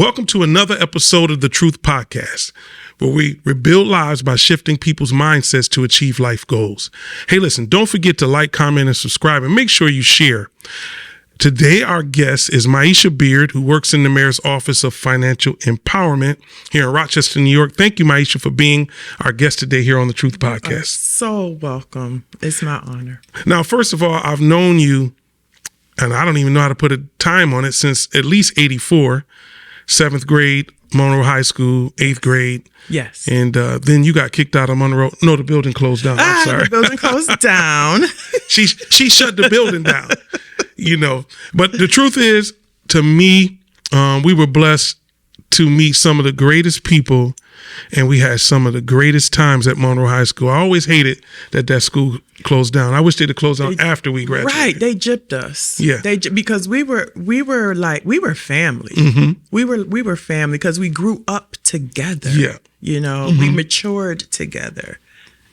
Welcome to another episode of the Truth Podcast, where we rebuild lives by shifting people's mindsets to achieve life goals. Hey, listen, don't forget to like, comment, and subscribe, and make sure you share. Today, our guest is Maisha Beard, who works in the Mayor's Office of Financial Empowerment here in Rochester, New York. Thank you, Maisha, for being our guest today here on the Truth Podcast. So welcome. It's my honor. Now, first of all, I've known you, and I don't even know how to put a time on it, since at least 84, 7th grade, Monroe High School, 8th grade. Yes. And then you got kicked out of Monroe. No, the building closed down. I'm sorry. The building closed down. She shut the building down, you know. But the truth is, to me, we were blessed to meet some of the greatest people, and we had some of the greatest times at Monroe High School. I always hated that school closed down. I wish they'd have closed down after we graduated. Right, they gypped us. Yeah, because we were family. Mm-hmm. We were family because we grew up together. Yeah, you know, we matured together,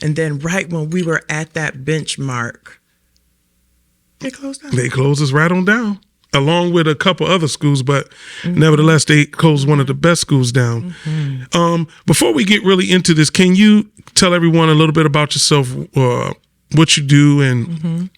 and then right when we were at that benchmark, they closed down. They closed us right on down, along with a couple other schools, but nevertheless, they closed one of the best schools down. Before we get really into this, can you tell everyone a little bit about yourself, what you do, and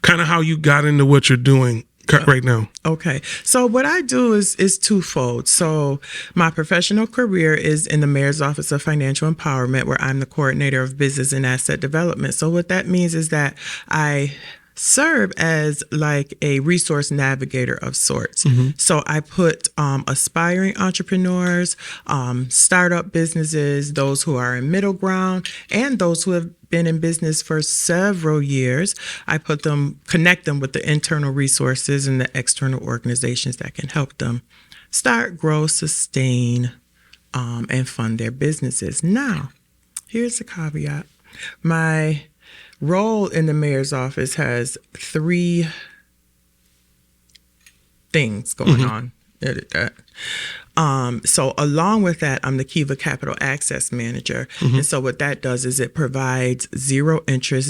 kind of how you got into what you're doing right now? Okay. So what I do is twofold. So my professional career is in the Mayor's Office of Financial Empowerment, where I'm the coordinator of business and asset development. So what that means is that I serve as like a resource navigator of sorts. So I put aspiring entrepreneurs, startup businesses, those who are in middle ground, and those who have been in business for several years. I connect them with the internal resources and the external organizations that can help them start, grow, sustain, and fund their businesses. Now, here's the caveat. My role in the mayor's office has three things going on. So along with that, I'm the Kiva Capital Access Manager. And so what that does is it provides zero interest,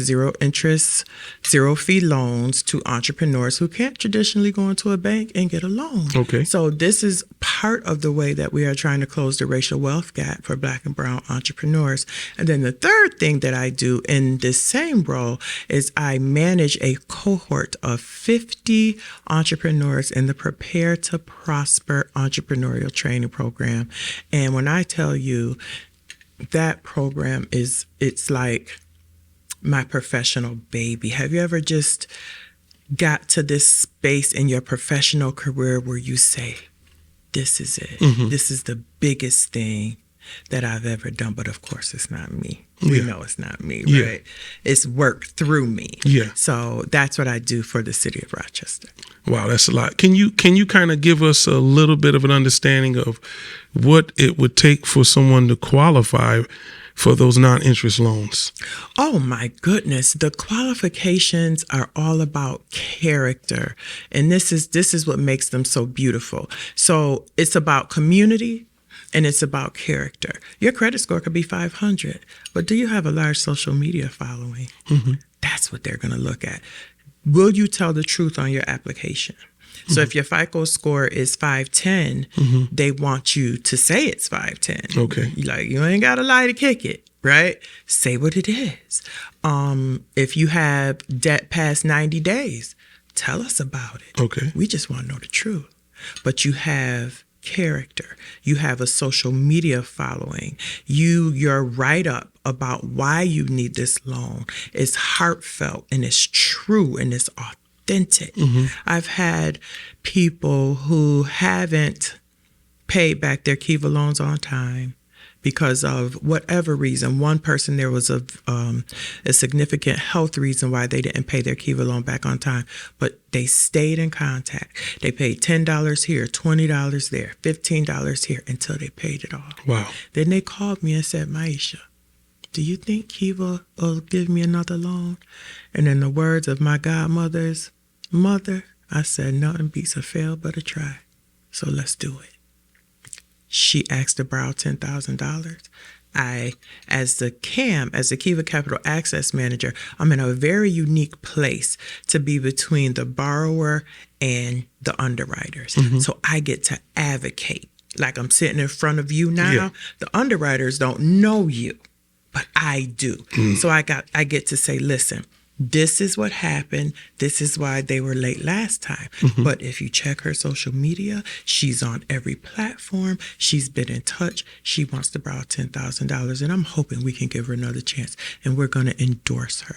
zero fee loans to entrepreneurs who can't traditionally go into a bank and get a loan. Okay. So this is part of the way that we are trying to close the racial wealth gap for Black and brown entrepreneurs. And then the third thing that I do in this same role is I manage a cohort of 50 entrepreneurs in the Prepare to Prosper entrepreneurial training program. And when I tell you that program it's like my professional baby. Have you ever just got to this space in your professional career where you say, this is it. This is the biggest thing that I've ever done. But of course, it's not me. We know it's not me, right? It's worked through me. Yeah. So that's what I do for the city of Rochester. Wow, that's a lot. Can you kind of give us a little bit of an understanding of what it would take for someone to qualify for those non-interest loans? Oh my goodness. The qualifications are all about character. And this is what makes them so beautiful. So it's about community and it's about character. Your credit score could be 500, but do you have a large social media following? That's what they're going to look at. Will you tell the truth on your application? So if your FICO score is 510, they want you to say it's 510. Okay. You ain't got to lie to kick it, right? Say what it is. If you have debt past 90 days, tell us about it. Okay. We just want to know the truth. But you have character. You have a social media following. Your write-up about why you need this loan is heartfelt and it's true and it's authentic. I've had people who haven't paid back their Kiva loans on time because of whatever reason. One person, there was a significant health reason why they didn't pay their Kiva loan back on time, but they stayed in contact. They paid $10 here, $20 there, $15 here until they paid it off. Wow. Then they called me and said, Maisha, do you think Kiva will give me another loan? And in the words of my godmother's mother, I said, nothing beats a fail but a try. So let's do it. She asked to borrow $10,000. I, as the Kiva Capital Access Manager, I'm in a very unique place to be between the borrower and the underwriters. So I get to advocate like I'm sitting in front of you now. Yeah. The underwriters don't know you, but I do. So I get to say, listen, this is what happened. This is why they were late last time. But if you check her social media, she's on every platform. She's been in touch. She wants to borrow $10,000, and I'm hoping we can give her another chance. And we're going to endorse her.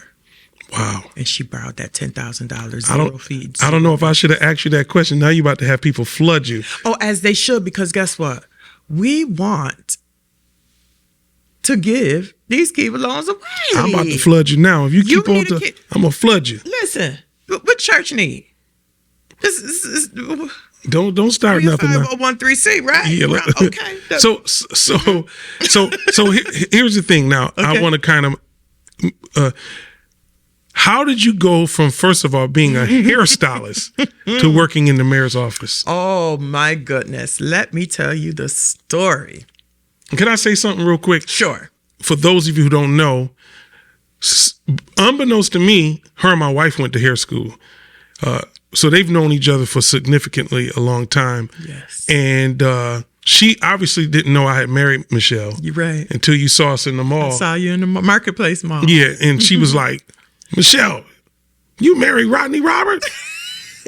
Wow. And she borrowed that $10,000, zero fees. I don't know if I should have asked you that question. Now you're about to have people flood you. Oh, as they should, because guess what? We want to give these Kiva loans away. I'm about to flood you now. If you keep on, I'm going to flood you. Listen, what church need? This Don't start nothing now. 501(c), right? Yeah. Okay. So here's the thing. Now I want to kind of. How did you go from, first of all, being a hairstylist to working in the mayor's office? Oh my goodness! Let me tell you the story. Can I say something real quick? Sure. For those of you who don't know, unbeknownst to me, her and my wife went to hair school. So they've known each other for significantly a long time. Yes. And she obviously didn't know I had married Michelle. You're right. Until you saw us in the mall. I saw you in the marketplace mall. Yeah. And she was like, Michelle, you married Rodney Roberts?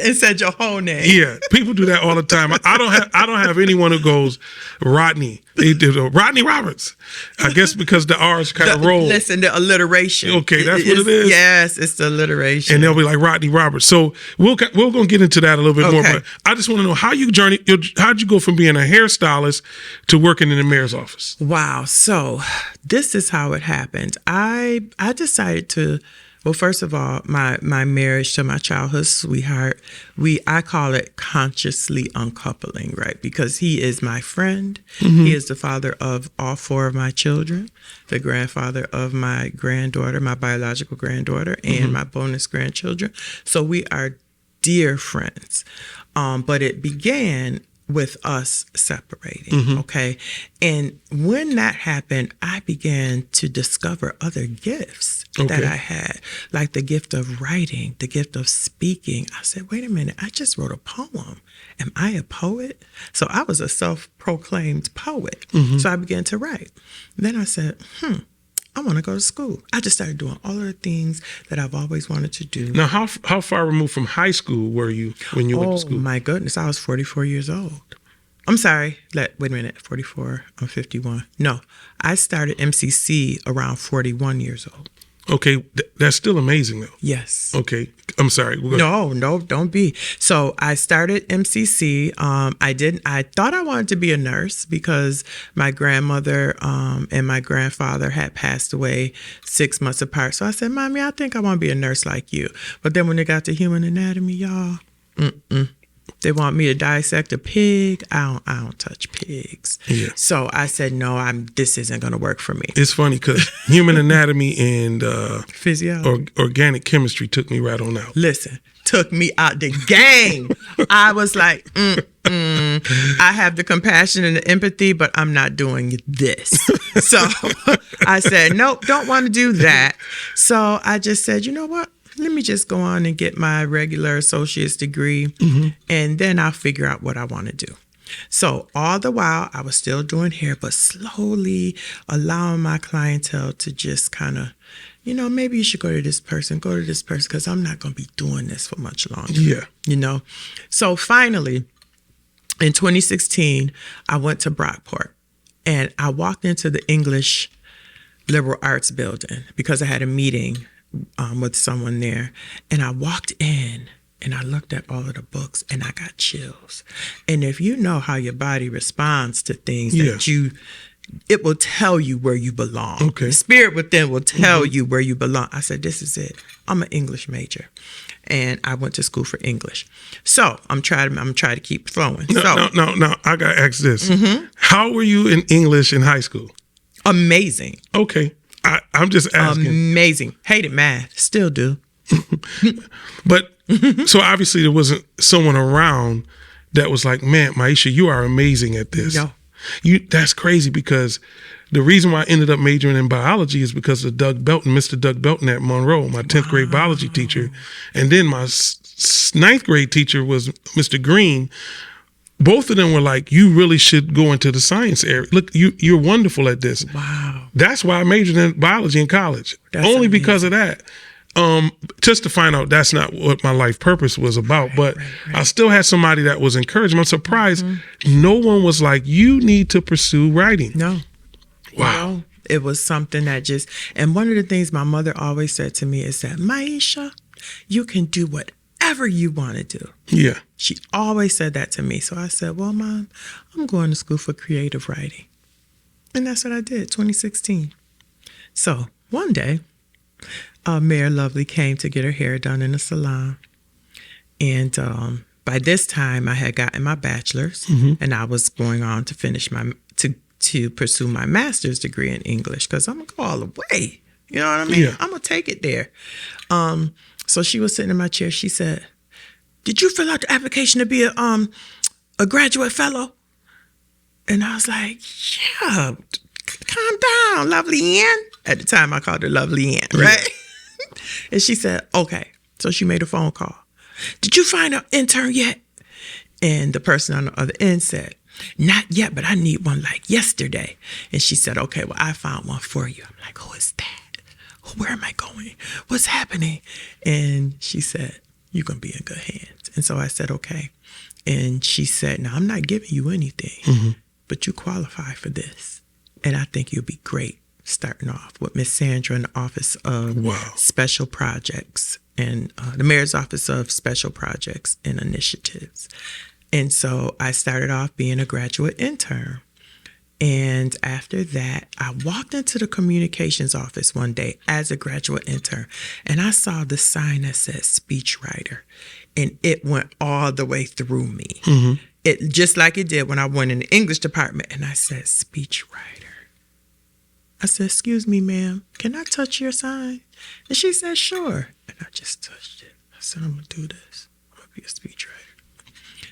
And said your whole name. Yeah, people do that all the time. I don't have anyone who goes Rodney. They do Rodney Roberts. I guess because the R's kind of roll. Listen, the alliteration. Okay, that's what it is. Yes, it's the alliteration. And they'll be like Rodney Roberts. So we're gonna get into that a little bit more. But I just want to know how'd you go from being a hairstylist to working in the mayor's office? Wow. So this is how it happened. I decided to. Well, first of all, my marriage to my childhood sweetheart, I call it consciously uncoupling, right? Because he is my friend. He is the father of all four of my children, the grandfather of my granddaughter, my biological granddaughter, and my bonus grandchildren. So we are dear friends. But it began with us separating, okay? And when that happened, I began to discover other gifts that I had, like the gift of writing, the gift of speaking. I said, wait a minute, I just wrote a poem. Am I a poet? So I was a self-proclaimed poet. So I began to write. Then I said, I want to go to school. I just started doing all of the things that I've always wanted to do. Now, how far removed from high school were you when you went to school? Oh, my goodness. I was 44 years old. I'm sorry. Wait a minute. 44. I'm 51. No, I started MCC around 41 years old. Okay. That's still amazing, though. Yes. Okay. I'm sorry. No, don't be. So I started MCC. I thought I wanted to be a nurse because my grandmother and my grandfather had passed away 6 months apart. So I said, Mommy, I think I want to be a nurse like you. But then when they got to human anatomy, y'all, they want me to dissect a pig. I don't touch pigs. Yeah. So I said, no, this isn't going to work for me. It's funny because human anatomy and physiology, organic chemistry took me right on out. Listen, took me out the game. I was like, I have the compassion and the empathy, but I'm not doing this. So I said, nope, don't want to do that. So I just said, you know what? Let me just go on and get my regular associate's degree, and then I'll figure out what I want to do. So all the while, I was still doing hair, but slowly allowing my clientele to just kind of, maybe you should go to this person, because I'm not going to be doing this for much longer. Yeah. So finally, in 2016, I went to Brockport, and I walked into the English Liberal Arts Building because I had a meeting with someone there, and I walked in and I looked at all of the books and I got chills. And if you know how your body responds to things, it will tell you where you belong. Okay. The spirit within will tell you where you belong. I said, this is it. I'm an English major, and I went to school for English. So I'm trying to keep flowing. No, I got to ask this. How were you in English in high school? Amazing. Okay. I'm just asking. Amazing. Hated math. Still do. But so obviously there wasn't someone around that was like, man, Maisha, you are amazing at this. No. That's crazy, because the reason why I ended up majoring in biology is because of Mr. Doug Belton at Monroe, my 10th grade biology teacher. And then my 9th grade teacher was Mr. Green, both of them were like, you really should go into the science area. Look, you're wonderful at this. Wow. That's why I majored in biology in college. That's only amazing. because of that. Just to find out that's not what my life purpose was about. But I still had somebody that was encouraging. I'm surprised no one was like, you need to pursue writing. No. Wow. No. It was something that just, and one of the things my mother always said to me is that, Maisha, you can do whatever you want to do. Yeah. She always said that to me. So I said, well, Mom, I'm going to school for creative writing. And that's what I did, 2016. So one day, Mayor Lovely came to get her hair done in a salon. And by this time, I had gotten my bachelor's, and I was going on to finish to pursue my master's degree in English, because I'm going to go all the way. You know what I mean? Yeah. I'm going to take it there. So she was sitting in my chair. She said, did you fill out the application to be a graduate fellow? And I was like, yeah, calm down, Lovely Ann. At the time, I called her Lovely Ann, right? And she said, okay. So she made a phone call. Did you find an intern yet? And the person on the other end said, not yet, but I need one like yesterday. And she said, okay, well, I found one for you. I'm like, who is that? Where am I going? What's happening? And she said, you're going to be in good hands. And so I said, okay. And she said, now, I'm not giving you anything, but you qualify for this. And I think you'll be great starting off with Miss Sandra in the Office of Special Projects and the Mayor's Office of Special Projects and Initiatives. And so I started off being a graduate intern. And after that, I walked into the communications office one day as a graduate intern, and I saw the sign that said speechwriter, and it went all the way through me. It just like it did when I went in the English department, and I said, speechwriter. I said, excuse me, ma'am, can I touch your sign? And she said, sure. And I just touched it. I said, I'm going to do this. I'm going to be a speechwriter.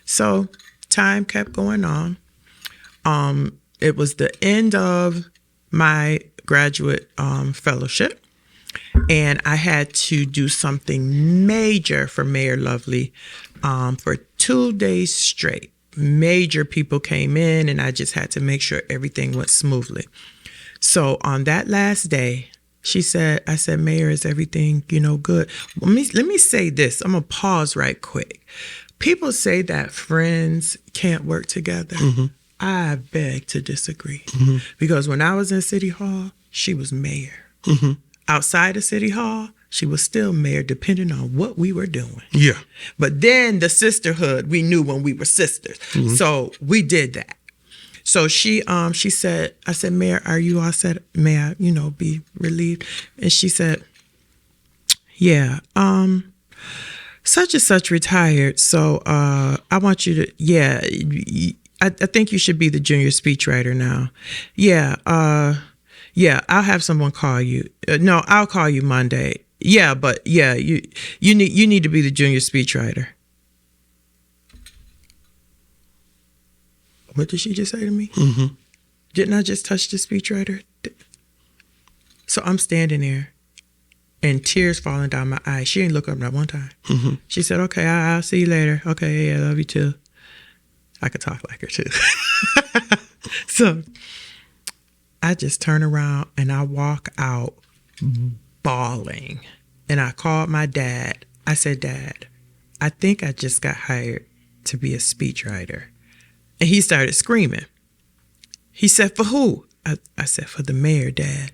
So time kept going on. It was the end of my graduate fellowship, and I had to do something major for Mayor Lovely for 2 days straight. Major people came in, and I just had to make sure everything went smoothly. So on that last day, I said, Mayor, is everything, good? Let me say this. I'm going to pause right quick. People say that friends can't work together. I beg to disagree. Because when I was in City Hall, she was mayor. Outside of City Hall, she was still mayor, depending on what we were doing. Yeah. But then the sisterhood, we knew when we were sisters. So we did that. So she said, I said, Mayor, are you all set? May I, be relieved? And she said, yeah, such and such retired. So I want you to, I think you should be the junior speechwriter now. Yeah, I'll have someone call you. No, I'll call you Monday. Yeah, but yeah, you need to be the junior speechwriter. What did she just say to me? Didn't I just touch the speechwriter? So I'm standing there, and tears falling down my eyes. She ain't look up not one time. She said, okay, I'll see you later. Okay, yeah, I love you too. I could talk like her too. So I just turn around and I walk out bawling. And I called my dad. I said, Dad, I think I just got hired to be a speechwriter. And he started screaming. He said, for who? I said, for the mayor, Dad.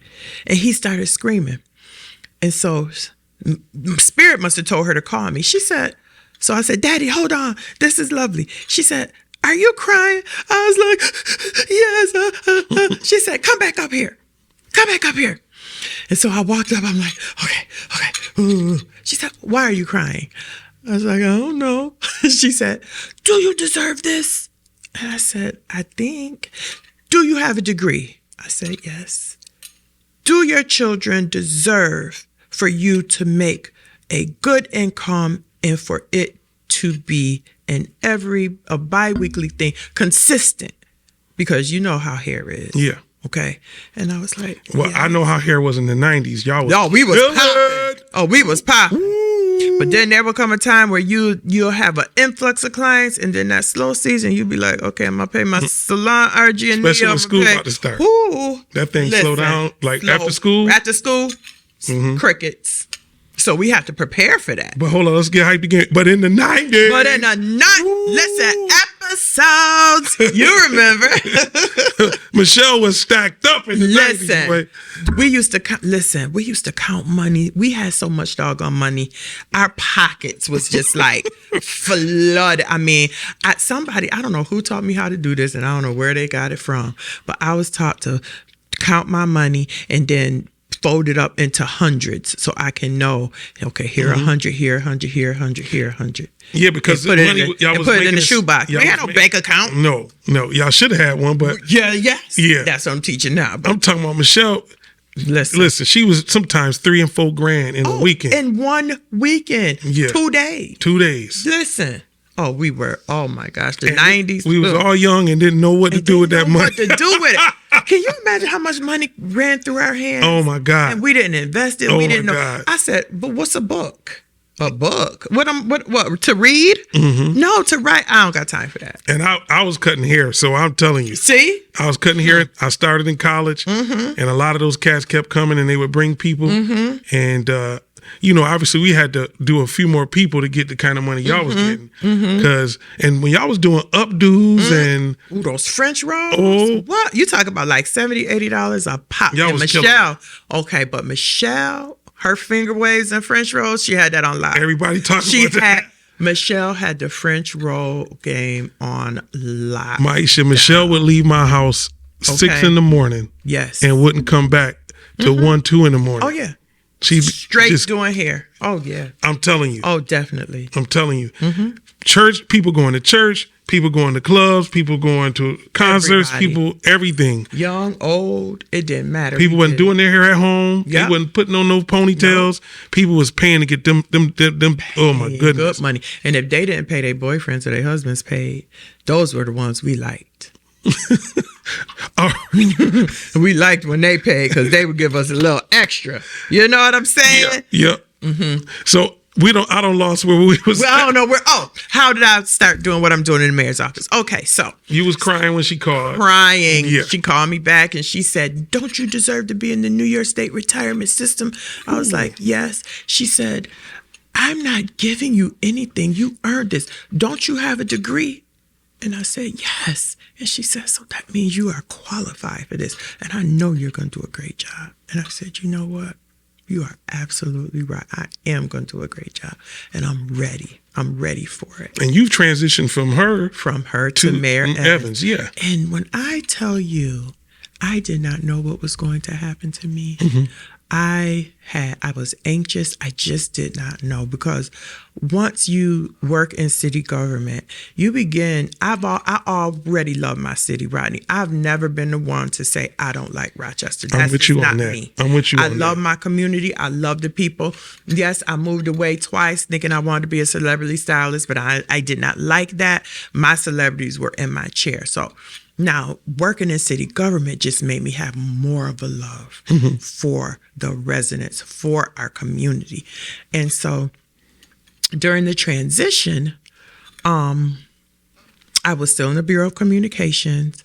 And he started screaming. And so Spirit must have told her to call me. She said, so I said, Daddy, hold on. This is Lovely. She said, are you crying? I was like, yes. She said, come back up here. Come back up here. And so I walked up. I'm like, okay. Ooh. She said, why are you crying? I was like, I don't know. She said, do you deserve this? And I said, I think. Do you have a degree? I said, yes. Do your children deserve for you to make a good income and for it to be a bi-weekly thing, consistent? Because you know how hair is. Yeah. Okay. And I was like, well, yeah. I know how hair was in the 90s. Y'all was we was popping. Oh, we was popping. But then there will come a time where you'll have an influx of clients, and then that slow season, you'll be like, okay, I'm gonna pay my salon, RG, and especially when school about to start. Ooh, that thing slow down like slow. after school. After school, crickets. So we have to prepare for that. But hold on, let's get hyped again. But in the 90s. Listen, episodes. You remember. Michelle was stacked up in the 90s. But we used to count money. We had so much doggone money. Our pockets was just like flooded. I mean, I don't know who taught me how to do this, and I don't know where they got it from, but I was taught to count my money and then fold it up into hundreds so I can know, okay, here 100, here 100, here 100, here 100. Yeah, because put it in the shoebox. We had no bank account. No, y'all should have had one, but yeah, that's what I'm teaching now. But I'm talking about Michelle. Listen, she was sometimes $3,000 and $4,000 in a weekend. In one weekend, 2 days. 2 days. Listen. Oh, we were, oh my gosh, the 90s. We was all young and didn't know what to do with that money. What to do with it. Can you imagine how much money ran through our hands? Oh my God. And we didn't invest it. Oh we didn't know. God. I said, but what's a book? A book? What to read? No, to write. I don't got time for that. And I was cutting hair, so I'm telling you. See? I was cutting hair. I started in college, and a lot of those cats kept coming, and they would bring people. And, obviously we had to do a few more people to get the kind of money y'all was getting. And when y'all was doing updos and... Ooh, those French rolls? Oh. What? You talk about like $70, $80 a pop. Y'all and was Michelle. Okay, but Michelle... Her finger waves and French rolls, she had that on lock. Everybody talking about that. Michelle had the French roll game on lock. Michelle would leave my house 6 in the morning. Yes. And wouldn't come back till 1, 2 in the morning. Oh, yeah. She straight doing hair. Oh, yeah. I'm telling you. Oh, definitely. I'm telling you. Church, people going to church, people going to clubs, people going to concerts, everything. Young, old, it didn't matter. People wasn't doing their hair at home. They wasn't putting on no ponytails. No. People was paying to get them oh my goodness. Good money. And if they didn't pay their boyfriends or their husbands paid, those were the ones we liked. We liked when they paid because they would give us a little extra. You know what I'm saying? Yeah. So I don't lost where we was. Well, I don't know how did I start doing what I'm doing in the mayor's office? Okay, so. You was crying when she called. Crying. Yeah. She called me back and she said, don't you deserve to be in the New York State retirement system? I was like, yes. She said, I'm not giving you anything. You earned this. Don't you have a degree? And I said, yes. And she said, so that means you are qualified for this. And I know you're going to do a great job. And I said, you know what? You are absolutely right. I am going to do a great job. And I'm ready. I'm ready for it. And you've transitioned from her to Mayor Evans. Yeah. And when I tell you, I did not know what was going to happen to me. I was anxious. I just did not know, because once you work in city government, you begin. I already love my city, Rodney. I've never been the one to say I don't like Rochester. I'm with you on that. Me. I'm with you. I love my community. I love the people. Yes, I moved away twice thinking I wanted to be a celebrity stylist, but I did not like that. My celebrities were in my chair. So now, working in city government just made me have more of a love for the residents, for our community. And so during the transition, I was still in the Bureau of Communications,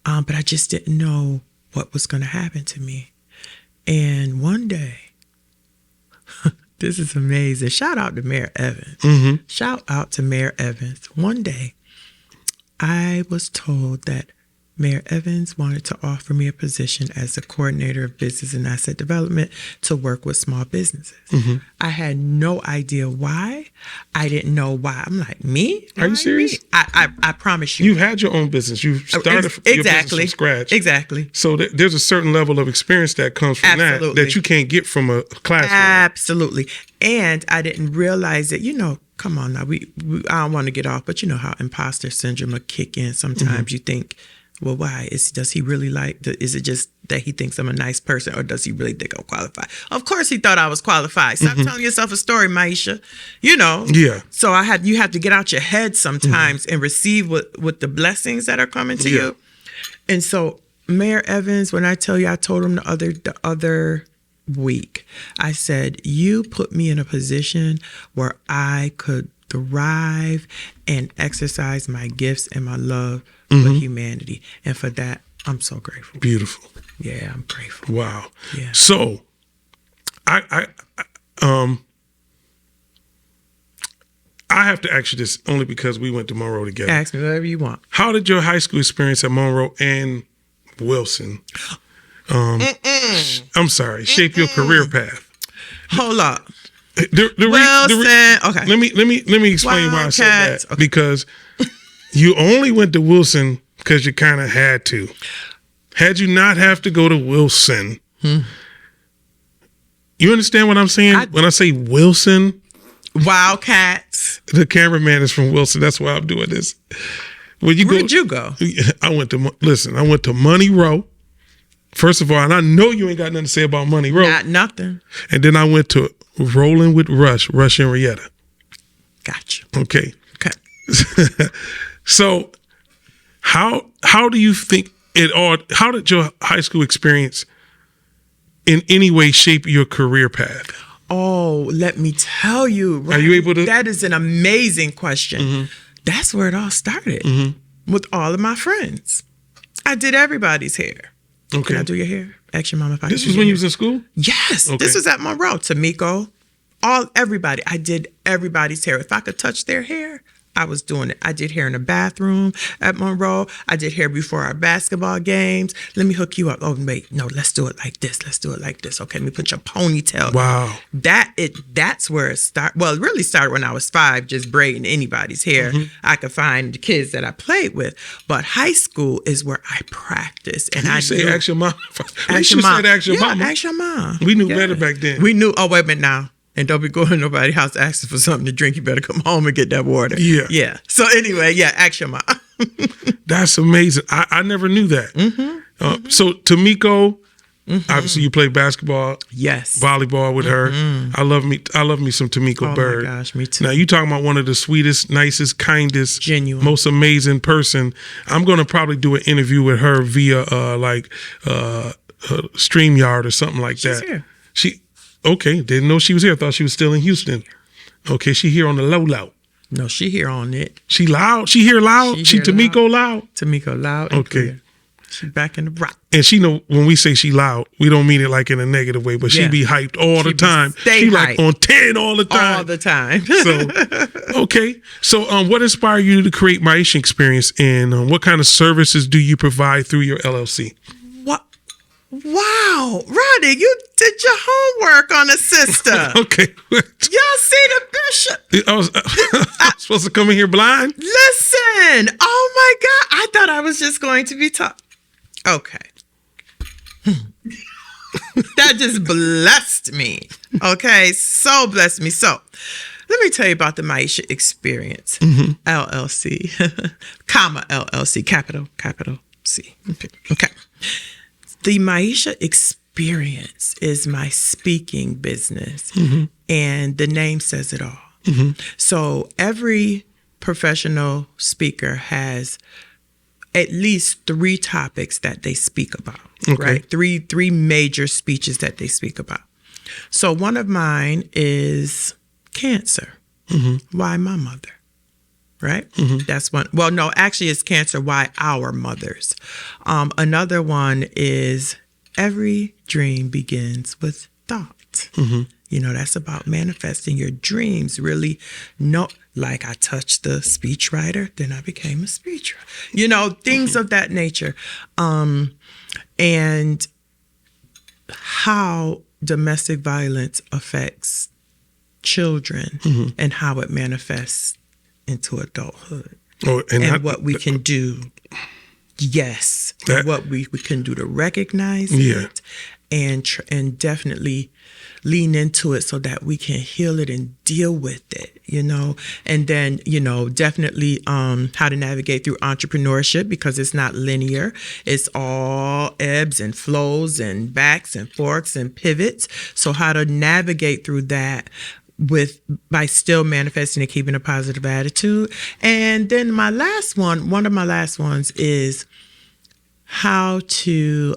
but I just didn't know what was going to happen to me. And one day, this is amazing. Shout out to Mayor Evans. Shout out to Mayor Evans. One day, I was told that Mayor Evans wanted to offer me a position as the coordinator of business and asset development to work with small businesses. I had no idea why. I didn't know why. I'm like, me? Are you serious? I promise you. You've had your own business. You've started your business from scratch. Exactly. So there's a certain level of experience that comes from that you can't get from a classroom. Absolutely. And I didn't realize that, come on now, I don't want to get off, but you know how imposter syndrome will kick in. Sometimes you think, well, why? Does he really is it just that he thinks I'm a nice person, or does he really think I'm qualified? Of course he thought I was qualified. Stop telling yourself a story, Maisha. Yeah. So you have to get out your head sometimes and receive what the blessings that are coming to you. And so Mayor Evans, when I tell you, I told him the other week. I said, you put me in a position where I could thrive and exercise my gifts and my love for humanity. And for that, I'm so grateful. Beautiful. Yeah, I'm grateful. Wow. Yeah. So, I have to ask you this only because we went to Monroe together. Ask me whatever you want. How did your high school experience at Monroe and Wilson, I'm sorry, shape your career path? Hold up. Wilson. Okay. Let me explain why I said Wildcats. that. Because you only went to Wilson because you kind of had to. Had you not have to go to Wilson, you understand what I'm saying? When I say Wilson, Wildcats. the cameraman is from Wilson. That's why I'm doing this. Where'd you go? I went to Money Row. First of all, and I know you ain't got nothing to say about Money Row. Not nothing. And then I went to Rolling with Rush Henrietta. Gotcha. Okay. Okay. So how do you think it all, how did your high school experience in any way shape your career path? Oh, let me tell you. Are you able to? That is an amazing question. Mm-hmm. That's where it all started with all of my friends. I did everybody's hair. Okay. Can I do your hair? Ask your mama if I This can was do when your you was in school? Yes. Okay. This was at Monroe. Tamiko. Everybody. I did everybody's hair. If I could touch their hair, I was doing it. I did hair in the bathroom at Monroe. I did hair before our basketball games. Let me hook you up. Oh, wait. No, let's do it like this. Let's do it like this. Okay, let me put your ponytail. Wow. That's where it started. Well, it really started when I was 5, just braiding anybody's hair I could find, the kids that I played with. But high school is where I practiced. And I say ask your mom. Ask your mom. Ask your mama. Ask your mom. We knew better back then. We knew. Oh, wait a minute now. And don't be going to nobody's house asking for something to drink. You better come home and get that water. Yeah. Yeah. So anyway, ask your mom. That's amazing. I never knew that. So Tamiko, obviously you played basketball. Yes. Volleyball with her. I love me some Tamiko Bird. Oh my gosh, me too. Now you talking about one of the sweetest, nicest, kindest, genuine, most amazing person. I'm gonna probably do an interview with her via StreamYard or something like that. She's here. Okay, didn't know she was here. I thought she was still in Houston. Okay, she here on the low. No, she here on it. She loud? She here loud? She Tamiko loud? Tamiko loud and okay. Clear. She back in the rock. And she know when we say she loud, we don't mean it like in a negative way, but she be hyped all the time. She like on 10 all the time. All the time. So, okay. So what inspired you to create Maisha Experience, and what kind of services do you provide through your LLC? Wow, Roddy, you did your homework on a sister. Okay. Y'all see the bishop? I was supposed to come in here blind? Listen. Oh my God. I thought I was just going to be taught. Okay. That just blessed me. Okay. So blessed me. So let me tell you about the Maisha Experience, LLC, comma LLC, capital C. Okay. The Maisha Experience is my speaking business, and the name says it all. So every professional speaker has at least 3 topics that they speak about, right? Three major speeches that they speak about. So one of mine is cancer. Why my mother? Right? That's one. Well, no, actually it's cancer. Why our mothers? Another one is every dream begins with thought. You know, that's about manifesting your dreams. Really, like I touched the speechwriter, then I became a speechwriter. You know, things of that nature. And how domestic violence affects children and how it manifests into adulthood, and what we can do. Yes, what we can do to recognize it, and definitely lean into it so that we can heal it and deal with it. You know, and then definitely how to navigate through entrepreneurship, because it's not linear. It's all ebbs and flows and backs and forks and pivots. So how to navigate through that by still manifesting and keeping a positive attitude. And then one of my last ones is how to,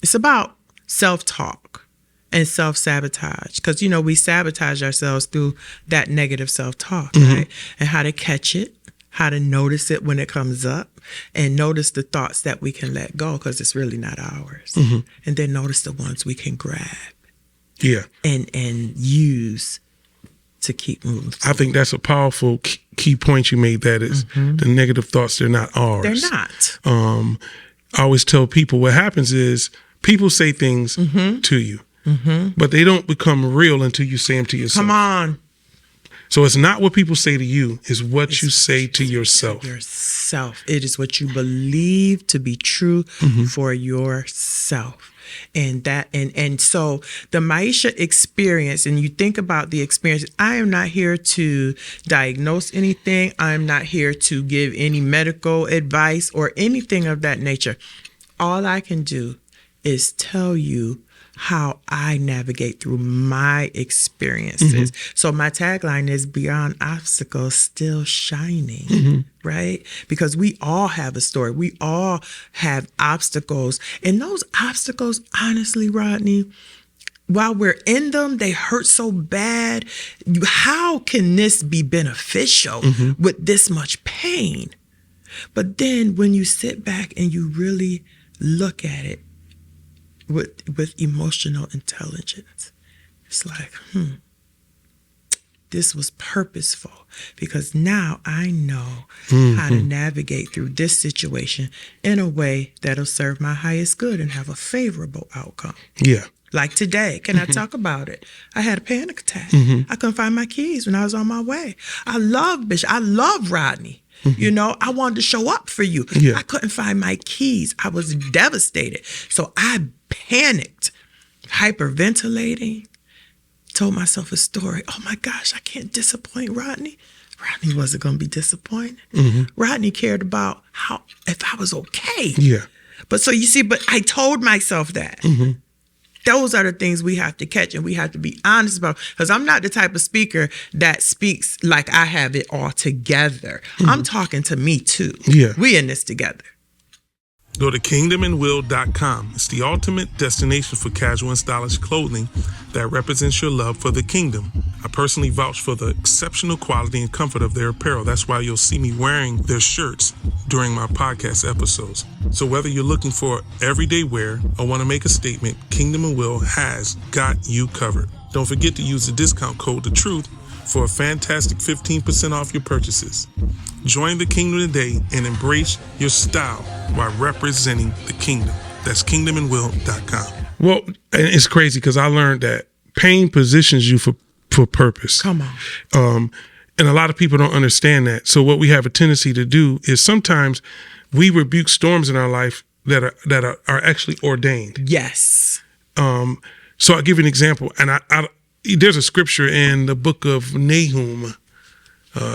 it's about self-talk and self-sabotage, because we sabotage ourselves through that negative self-talk, right? And how to catch it, how to notice it when it comes up, and notice the thoughts that we can let go because it's really not ours. And then notice the ones we can grab and use to keep moving forward. I think that's a powerful key point you made, that is the negative thoughts, they're not ours. They're not. I always tell people what happens is people say things to you, but they don't become real until you say them to yourself. Come on. So it's not what people say to you, it's what you say to yourself. It is what you believe to be true for yourself. And so the Maisha experience, and you think about the experience, I am not here to diagnose anything. I am not here to give any medical advice or anything of that nature. All I can do is tell you how I navigate through my experiences. So my tagline is beyond obstacles, still shining, right? Because we all have a story. We all have obstacles. And those obstacles, honestly, Rodney, while we're in them, they hurt so bad. How can this be beneficial with this much pain? But then when you sit back and you really look at it, with emotional intelligence, it's like, this was purposeful, because now I know how to navigate through this situation in a way that'll serve my highest good and have a favorable outcome. Yeah. Like today, can I talk about it? I had a panic attack. I couldn't find my keys when I was on my way. I love Bishop. I love Rodney. I wanted to show up for you. I couldn't find my keys. I was devastated. So I panicked, hyperventilating, told myself a story. Oh my gosh, I can't disappoint Rodney. Rodney wasn't going to be disappointed. Rodney cared about if I was okay. Yeah. But so you see, I told myself that. Those are the things we have to catch, and we have to be honest about, because I'm not the type of speaker that speaks like I have it all together. I'm talking to me too. Yeah. We in this together. Go to kingdomandwill.com. It's the ultimate destination for casual and stylish clothing that represents your love for the kingdom. I personally vouch for the exceptional quality and comfort of their apparel. That's why you'll see me wearing their shirts during my podcast episodes. So whether you're looking for everyday wear or want to make a statement, Kingdom and Will has got you covered. Don't forget to use the discount code The Truth for a fantastic 15% off your purchases. Join the kingdom today and embrace your style while representing the kingdom. That's kingdomandwill.com. Well, and it's crazy because I learned that pain positions you for purpose. Come on. And a lot of people don't understand that. So what we have a tendency to do is sometimes we rebuke storms in our life that are actually ordained. Yes. So I'll give you an example. And there's a scripture in the book of Nahum,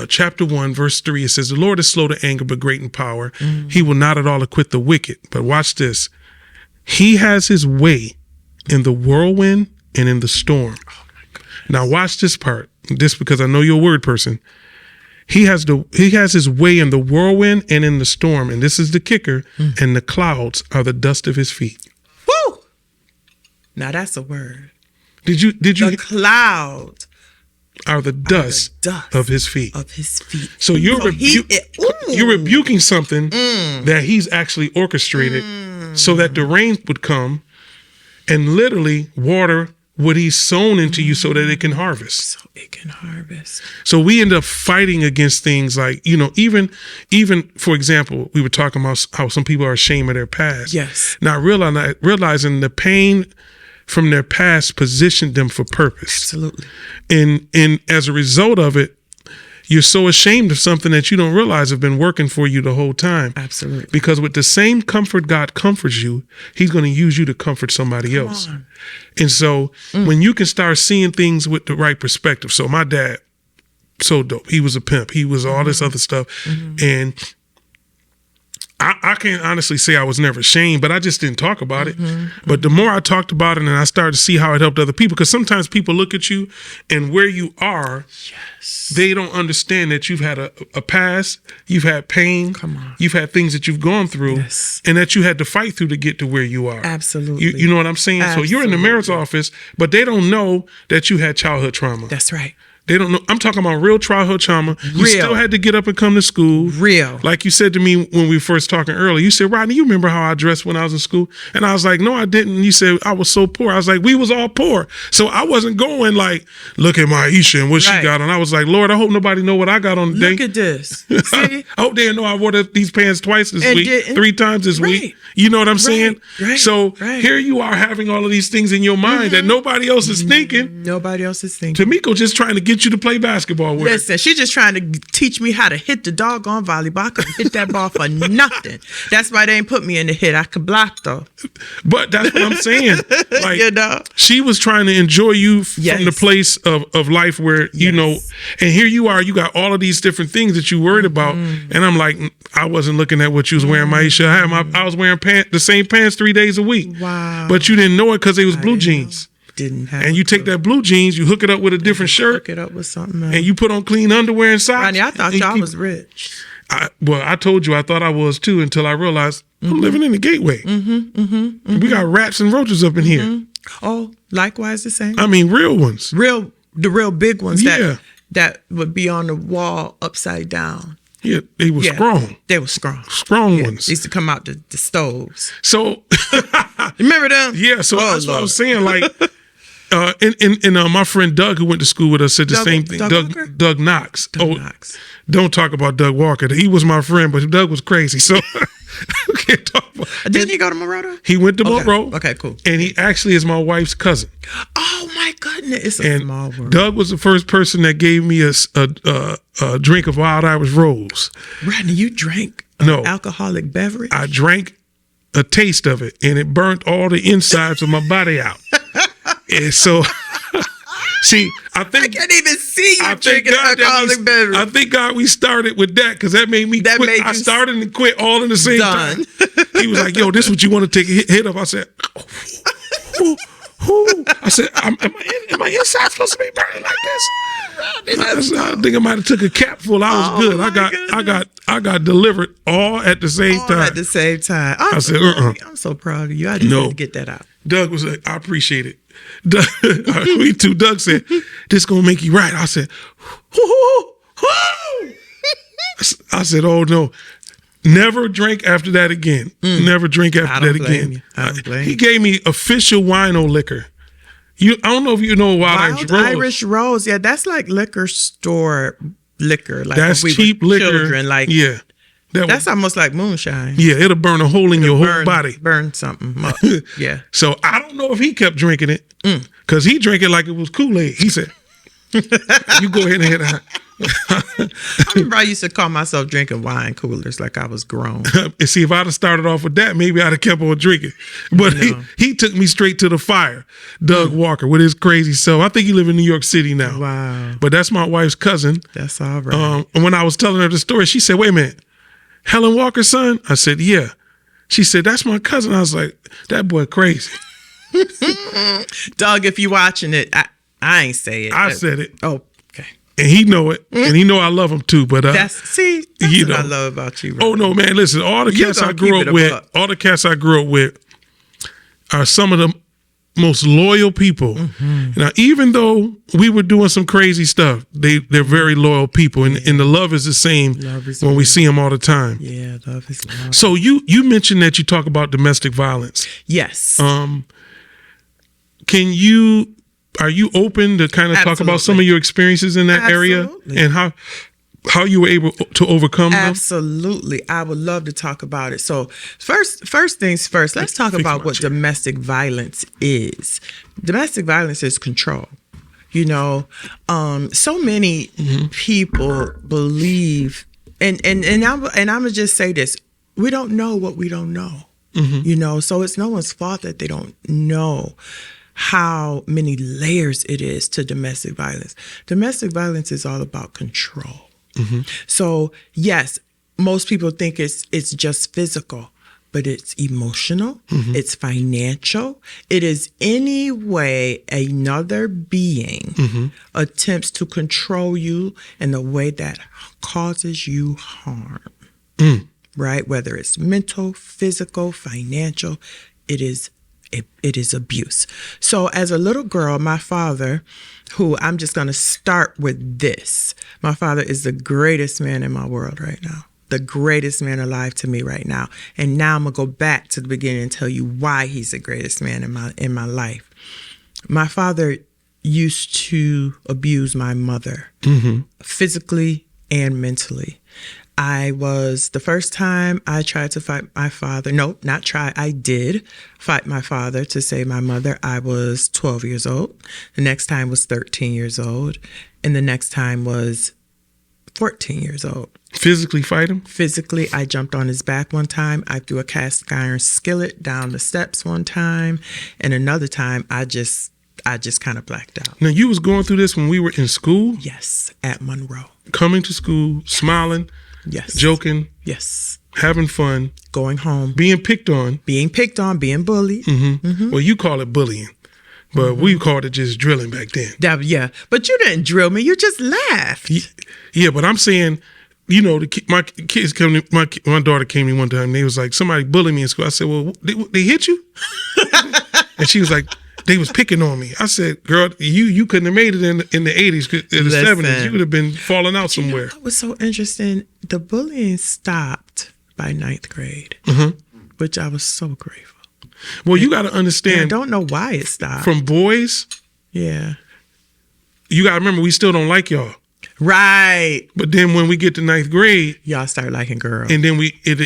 chapter 1, verse 3. It says, the Lord is slow to anger, but great in power. He will not at all acquit the wicked. But watch this. He has his way in the whirlwind and in the storm. Oh my God. Now watch this part. This because I know you're a word person. He has his way in the whirlwind and in the storm. And this is the kicker. And the clouds are the dust of his feet. Woo! Now that's a word. Did you? The clouds are the dust of his feet. So you're rebuking something that he's actually orchestrated so that the rain would come and literally water what he's sown into you so that it can harvest. So we end up fighting against things like, even for example, we were talking about how some people are ashamed of their past. Yes. Now realizing the pain from their past positioned them for purpose. Absolutely. And as a result of it, you're so ashamed of something that you don't realize have been working for you the whole time. Absolutely. Because with the same comfort God comforts you, he's going to use you to comfort somebody else. And so when you can start seeing things with the right perspective. So my dad, so dope. He was a pimp. He was all this other stuff. And I can't honestly say I was never ashamed, but I just didn't talk about it. But the more I talked about it and I started to see how it helped other people, because sometimes people look at you and where you are, they don't understand that you've had a past, you've had pain, you've had things that you've gone through, and that you had to fight through to get to where you are. Absolutely. You know what I'm saying? Absolutely. So you're in the mayor's office, but they don't know that you had childhood trauma. That's right. They don't know. I'm talking about real childhood trauma. You Real. still had to get up and come to school. Real. Like you said to me when we were first talking earlier, you said, Rodney, you remember how I dressed when I was in school? And I was like, no, I didn't. You said, I was so poor. I was like, we was all poor. So I wasn't going like, look at Maisha and what she got on. I was like, Lord, I hope nobody know what I got on today. Look at this. See? I hope they didn't know I wore these pants twice this And week, didn't. 3 times this week. You know what I'm saying? Right. So here you are having all of these things in your mind that nobody else is thinking. Nobody else is thinking. Tamiko just trying to get you to play basketball with her. Listen, she's just trying to teach me how to hit the doggone volleyball. I couldn't hit that ball for nothing. That's why they ain't put me in the hit. I could block though. But that's what I'm saying. Like, You know? she was trying to enjoy you from the place of life where, you know, and here you are, you got all of these different things that you worried about. And I'm like, I wasn't looking at what you was wearing, Maisha. I was wearing the same pants 3 days a week. Wow. But you didn't know it because they was blue jeans. Didn't have. And you take that blue jeans, you hook it up with a different shirt. Hook it up with something else. And you put on clean underwear and socks. Rodney, I thought y'all was rich. I told you I thought I was too until I realized I'm living in the gateway. We got rats and roaches up in here. Oh, likewise the same. I mean, real ones. The real big ones Yeah. that would be on the wall upside down. Yeah, they were strong. They were strong. Strong ones. They used to come out the stoves. So, Remember them? yeah, so that's what I was saying. Like, and my friend Doug, who went to school with us, said the same thing. Doug Knox. Knox. Don't talk about Doug Walker. He was my friend, but Doug was crazy. So, we can't talk about. Didn't he go to Monroe? He went to Monroe. Okay, cool. And he actually is my wife's cousin. Oh my goodness, it's a small world. Doug was the first person that gave me a drink of Wild Irish Rose. Rodney, you drank No alcoholic beverage? I drank a taste of it, and it burnt all the insides of my body out. And so, see, I can't even see you drinking alcoholic beverage. I thank God we started with that because that made me quit. I started and quit all in the same time. He was like, yo, this is what you want to take a hit of. I said, I said, am I inside supposed to be burning like this? I think I might have took a capful. I was good. I got delivered all at the same time. At the same time. I said, I'm so proud of you. I just had to get that out. Doug was like, I appreciate it. Doug, me too. Doug said, this gonna make you right. I said, I said, oh no. Never drink after that again. Never drink after that again. I don't blame he gave me official wino liquor. I don't know if you know Wild Irish Rose. Yeah, that's like liquor store liquor. Like that's cheap liquor. Children, like yeah. That's almost like moonshine. Yeah, it'll burn a hole in your whole body. Burn something up. Yeah. So I don't know if he kept drinking it because he drank it like it was Kool-Aid. He said, you go ahead and hit it. I remember I used to call myself drinking wine coolers like I was grown. And see, if I'd have started off with that, maybe I'd have kept on drinking. But he took me straight to the fire. Doug Walker with his crazy self. I think he lives in New York City now. Wow. But that's my wife's cousin. That's all right. And when I was telling her the story, she said, wait a minute, Helen Walker's son? I said, yeah. She said, that's my cousin. I was like, that boy crazy. Doug, if you watching it, I ain't say it. I said it. Oh, okay. And he know it. And he know I love him too. But that's you what I love about you. Right? Oh no, man, listen, all the cats I grew up with are some of the most loyal people. Now, even though we were doing some crazy stuff, they're very loyal people, and the love is the same when we see them all the time. Yeah, love is love. So you mentioned that you talk about domestic violence. Yes. Are you open to kind of talk about some of your experiences in that area and how you were able to overcome them? Absolutely. I would love to talk about it. So first things first, let's talk about what domestic violence is. Domestic violence is control. You know, so many people believe, and I'm gonna just say this: we don't know what we don't know. You know, so it's no one's fault that they don't know how many layers it is to domestic violence. Domestic violence is all about control. So yes, most people think it's just physical, but it's emotional, it's financial. It is any way another being attempts to control you in a way that causes you harm, right? Whether it's mental, physical, financial, it is abuse. So as a little girl, my father, who I'm just going to start with this, my father is the greatest man in my world right now. The greatest man alive to me right now. And now I'm going to go back to the beginning and tell you why he's the greatest man in my life. My father used to abuse my mother physically and mentally. The first time I tried to fight my father, no, not try, I did fight my father to save my mother. I was 12 years old. The next time was 13 years old. And the next time was 14 years old. Physically fight him? Physically, I jumped on his back one time. I threw a cast iron skillet down the steps one time. And another time, I just kind of blacked out. Now, you was going through this when we were in school? Yes, at Monroe. Coming to school, smiling, yes, joking, yes, having fun, going home, being picked on, being bullied. Well, you call it bullying, but we called it just drilling back then. Yeah, but you didn't drill me. You just laughed. Yeah, but I'm saying, you know, my kids come to, my daughter came to me one time and they was like, somebody bullied me in school. I said, well, they hit you? And she was like, they was picking on me. I said, girl, you couldn't have made it in the 80s, in the 70s. You would have been falling out somewhere. It was so interesting. The bullying stopped by 9th grade, which I was so grateful. Well, you got to understand. I don't know why it stopped. From boys, yeah, you got to remember, we still don't like y'all. Right. But then when we get to 9th grade, y'all start liking girls. And then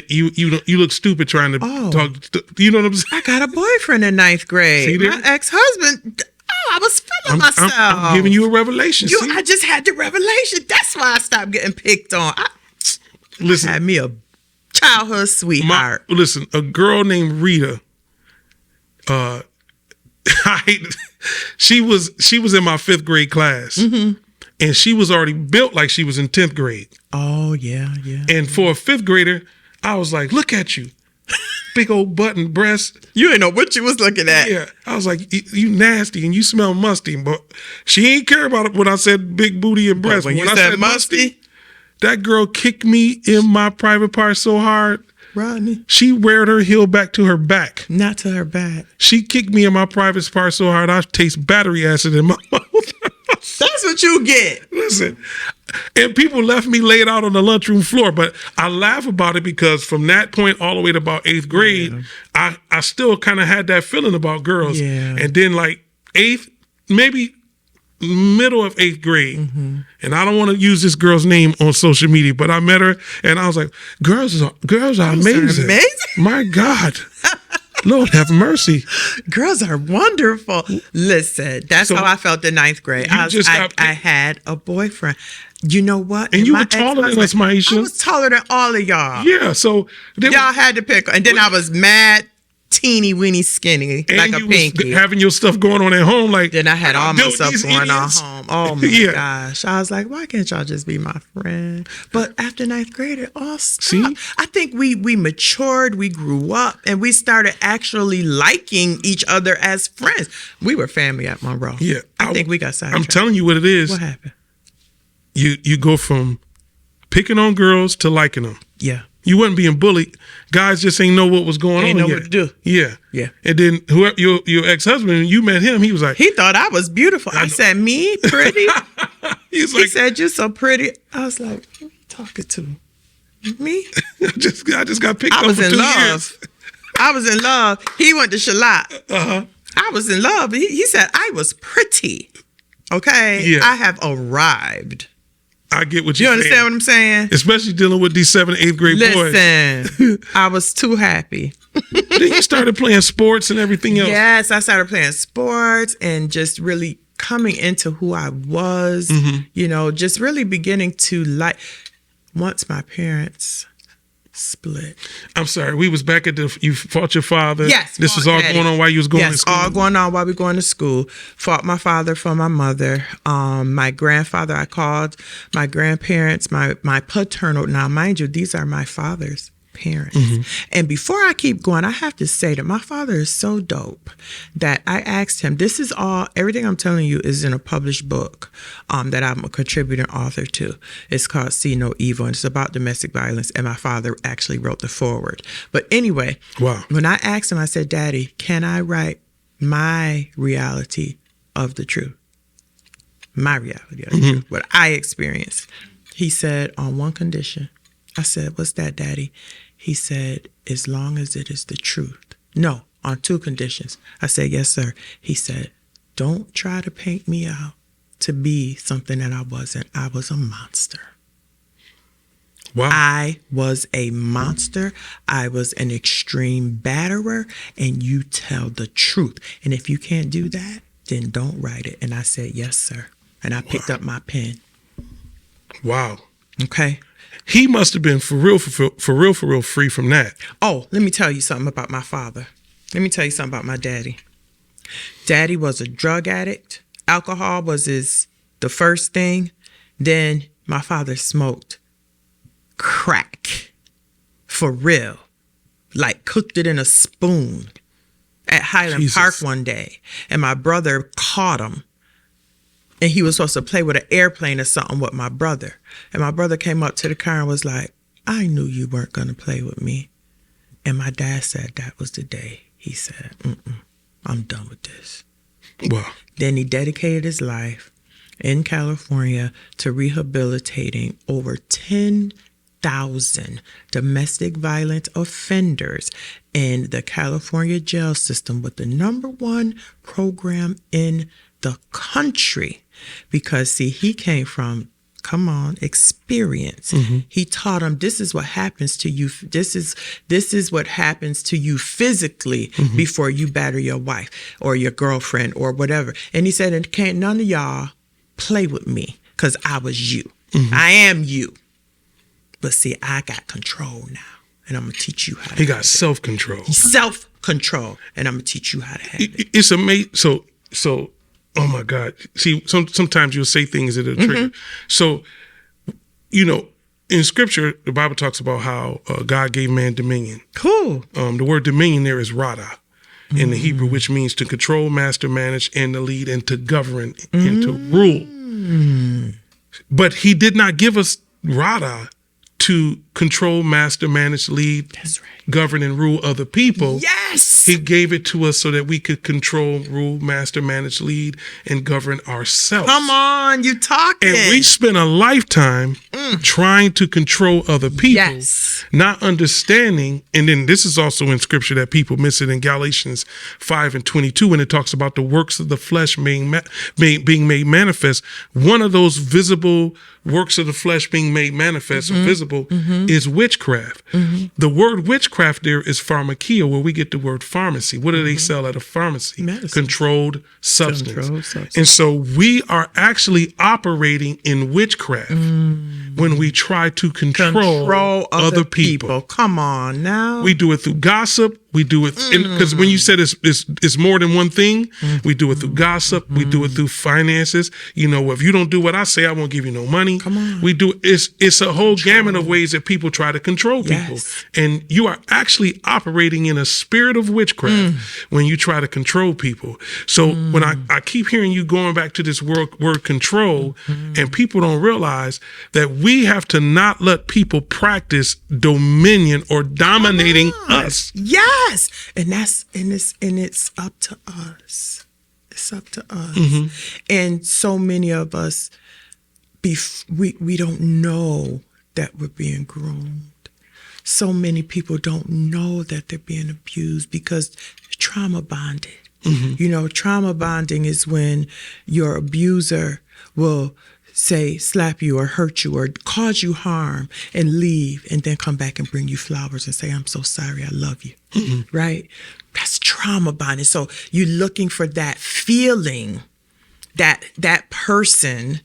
you look stupid trying to talk. You know what I'm saying? I got a boyfriend in 9th grade. My ex-husband. I was feeling myself. I'm giving you a revelation. I just had the revelation. That's why I stopped getting picked on. Listen, I had me a childhood sweetheart. Listen, a girl named Rita. She was in my 5th grade class. And she was already built like she was in 10th grade. Oh, yeah. And for a 5th grader, I was like, look at you. Big old button breast. You didn't know what you was looking at. Yeah. I was like, you nasty and you smell musty. But she ain't care about it when I said big booty and breast. When you said musty, that girl kicked me in my private part so hard. Rodney. She weared her heel back to her back. Not to her back. She kicked me in my private part so hard I taste battery acid in my mouth. That's what you get. Listen, and people left me laid out on the lunchroom floor, but I laugh about it because from that point all the way to about 8th grade, I still kind of had that feeling about girls. Yeah. And then like 8th, maybe middle of 8th grade, and I don't want to use this girl's name on social media, but I met her and I was like, girls are amazing. My God. Lord have mercy. Girls are wonderful. Listen, that's how I felt in 9th grade. I had a boyfriend. You know what? And you were taller than us, Maisha. I was taller than all of y'all. Yeah, so y'all had to pick. And then I was mad, teeny weeny skinny, like a pinky. Having your stuff going on at home, like then I had all my stuff going on home. Oh my gosh! I was like, why can't y'all just be my friend? But after 9th grade, it all stopped. See? I think we matured, we grew up, and we started actually liking each other as friends. We were family at Monroe. Yeah, I think we got sidetracked. I'm telling you what it is. What happened? You go from picking on girls to liking them. Yeah. You wasn't being bullied. Guys just ain't know what was going on. Ain't know what to do. Yeah. Yeah. And then whoever your ex-husband, you met him, he was like, he thought I was beautiful. I said, me? Pretty? He said, you're so pretty. I was like, who are you talking to? Me? I just got picked up for 2 years. I was in love. He went to Charlotte. I was in love. He said I was pretty. Okay? Yeah. I have arrived. I get what you're saying. You understand what I'm saying? Especially dealing with these 7th and 8th grade boys. Listen, I was too happy. Then you started playing sports and everything else. Yes, I started playing sports and just really coming into who I was, you know, just really beginning to like, once my parents split. I'm sorry. We was back at you fought your father. Yes. This was all Daddy. going on while you was going to Yes, school. all going on while we going to school. Fought my father for my mother. My grandfather, I called my grandparents, my paternal. Now, mind you, these are my father's parents. And before I keep going, I have to say that my father is so dope that I asked him, this is all, everything I'm telling you is in a published book that I'm a contributing author to. It's called See No Evil, and it's about domestic violence, and my father actually wrote the foreword. But anyway, Wow. When I asked him, I said, Daddy, can I write my reality of the truth? My reality of the truth, what I experienced. He said, on one condition. I said, what's that, Daddy? He said, as long as it is the truth. No, on two conditions. I said, yes, sir. He said, don't try to paint me out to be something that I wasn't. I was a monster. Wow. I was a monster. I was an extreme batterer, and you tell the truth. And if you can't do that, then don't write it. And I said, yes, sir. And I picked up my pen. Wow. Okay. He must have been for real free from that. Oh, let me tell you something about my father. Let me tell you something about my daddy. Daddy was a drug addict. Alcohol was the first thing. Then my father smoked crack. For real. Like cooked it in a spoon at Highland Park one day. And my brother caught him. And he was supposed to play with an airplane or something with my brother. And my brother came up to the car and was like, I knew you weren't going to play with me. And my dad said that was the day. He said, I'm done with this. Wow. Then he dedicated his life in California to rehabilitating over 10,000 domestic violence offenders in the California jail system with the #1 program in the country. Because, see, he came from, experience. He taught them this is what happens to you. This is what happens to you physically before you batter your wife or your girlfriend or whatever. And he said, and can't none of y'all play with me because I was you. I am you. But see, I got control now. And I'm going to teach you how to He got self-control. Self-control. And I'm going to teach you how to have it. It's amazing. So, oh my God. See, sometimes you'll say things that are trigger. So, in scripture, the Bible talks about how God gave man dominion. Cool. The word dominion there is rada in the Hebrew, which means to control, master, manage, and to lead, and to govern, and to rule. But he did not give us rada to control, master, manage, lead, That's right. govern, and rule other people. Yes. He gave it to us so that we could control, rule, master, manage, lead, and govern ourselves. Come on, you talking. And we spent a lifetime trying to control other people, not understanding. And then this is also in scripture that people miss it in Galatians 5:22 when it talks about the works of the flesh being made manifest. One of those visible works of the flesh being made manifest or visible is witchcraft. The word witchcraft there is pharmakia, where we get the word pharmacy. What do they sell at a pharmacy? Medicine. Controlled substance. And so we are actually operating in witchcraft when we try to control other people. Come on now. We do it through gossip. We do it because when you said it's more than one thing, we do it through gossip. We do it through finances. If you don't do what I say, I won't give you no money. Come on. We do it's a whole gamut of ways that people try to control people, and you are actually operating in a spirit of witchcraft when you try to control people. So when I keep hearing you going back to this word control, and people don't realize that we have to not let people practice dominion or dominating us. Yes. And it's up to us. It's up to us. And so many of us, we don't know that we're being groomed. So many people don't know that they're being abused because they're trauma bonded. Trauma bonding is when your abuser will say, slap you or hurt you or cause you harm and leave and then come back and bring you flowers and say, I'm so sorry, I love you. Right? That's trauma bonding. So you're looking for that feeling, that person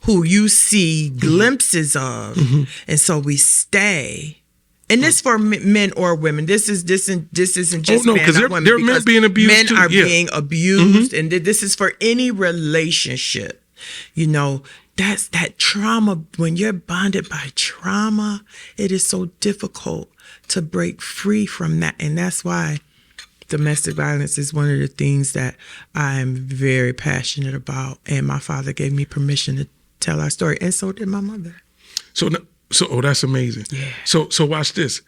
who you see glimpses of. And so we stay And this for men or women. This isn't just no, men because or women. there are men being abused Men too. are Yeah. being abused, and this is for any relationship. You know, that's that trauma. When you're bonded by trauma, it is so difficult to break free from that, and that's why domestic violence is one of the things that I'm very passionate about. And my father gave me permission to tell our story, and so did my mother. So that's amazing. Yeah. So watch this.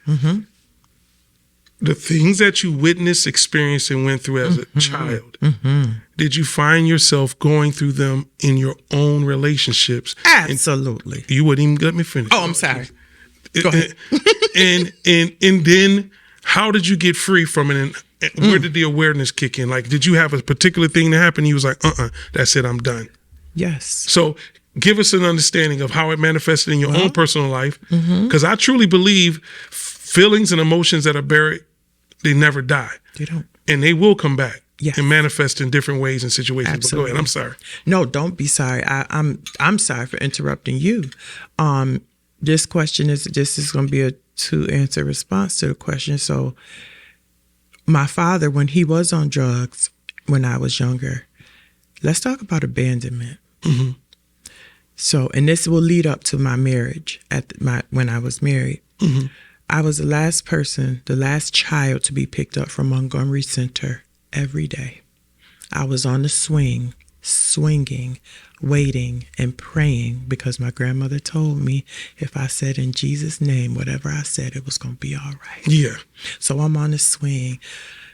The things that you witnessed, experienced, and went through as a child, did you find yourself going through them in your own relationships? Absolutely. You wouldn't even let me finish. Oh, I'm sorry. Go ahead. and then how did you get free from it? And where did the awareness kick in? Like, did you have a particular thing that happened? You was like, that's it, I'm done. Yes. So give us an understanding of how it manifested in your own personal life. Because I truly believe feelings and emotions that are buried, they never die. They don't. And they will come back Yes. and manifest in different ways and situations. Absolutely. But go ahead, I'm sorry. No, don't be sorry. I'm sorry for interrupting you. This question is going to be a 2-answer response to the question. So my father, when he was on drugs, when I was younger, let's talk about abandonment. So, and this will lead up to my marriage when I was married. I was the last child to be picked up from Montgomery Center every day. I was on the swinging, waiting and praying because my grandmother told me if I said in Jesus' name, whatever I said, it was going to be all right. Yeah. So I'm on the swing.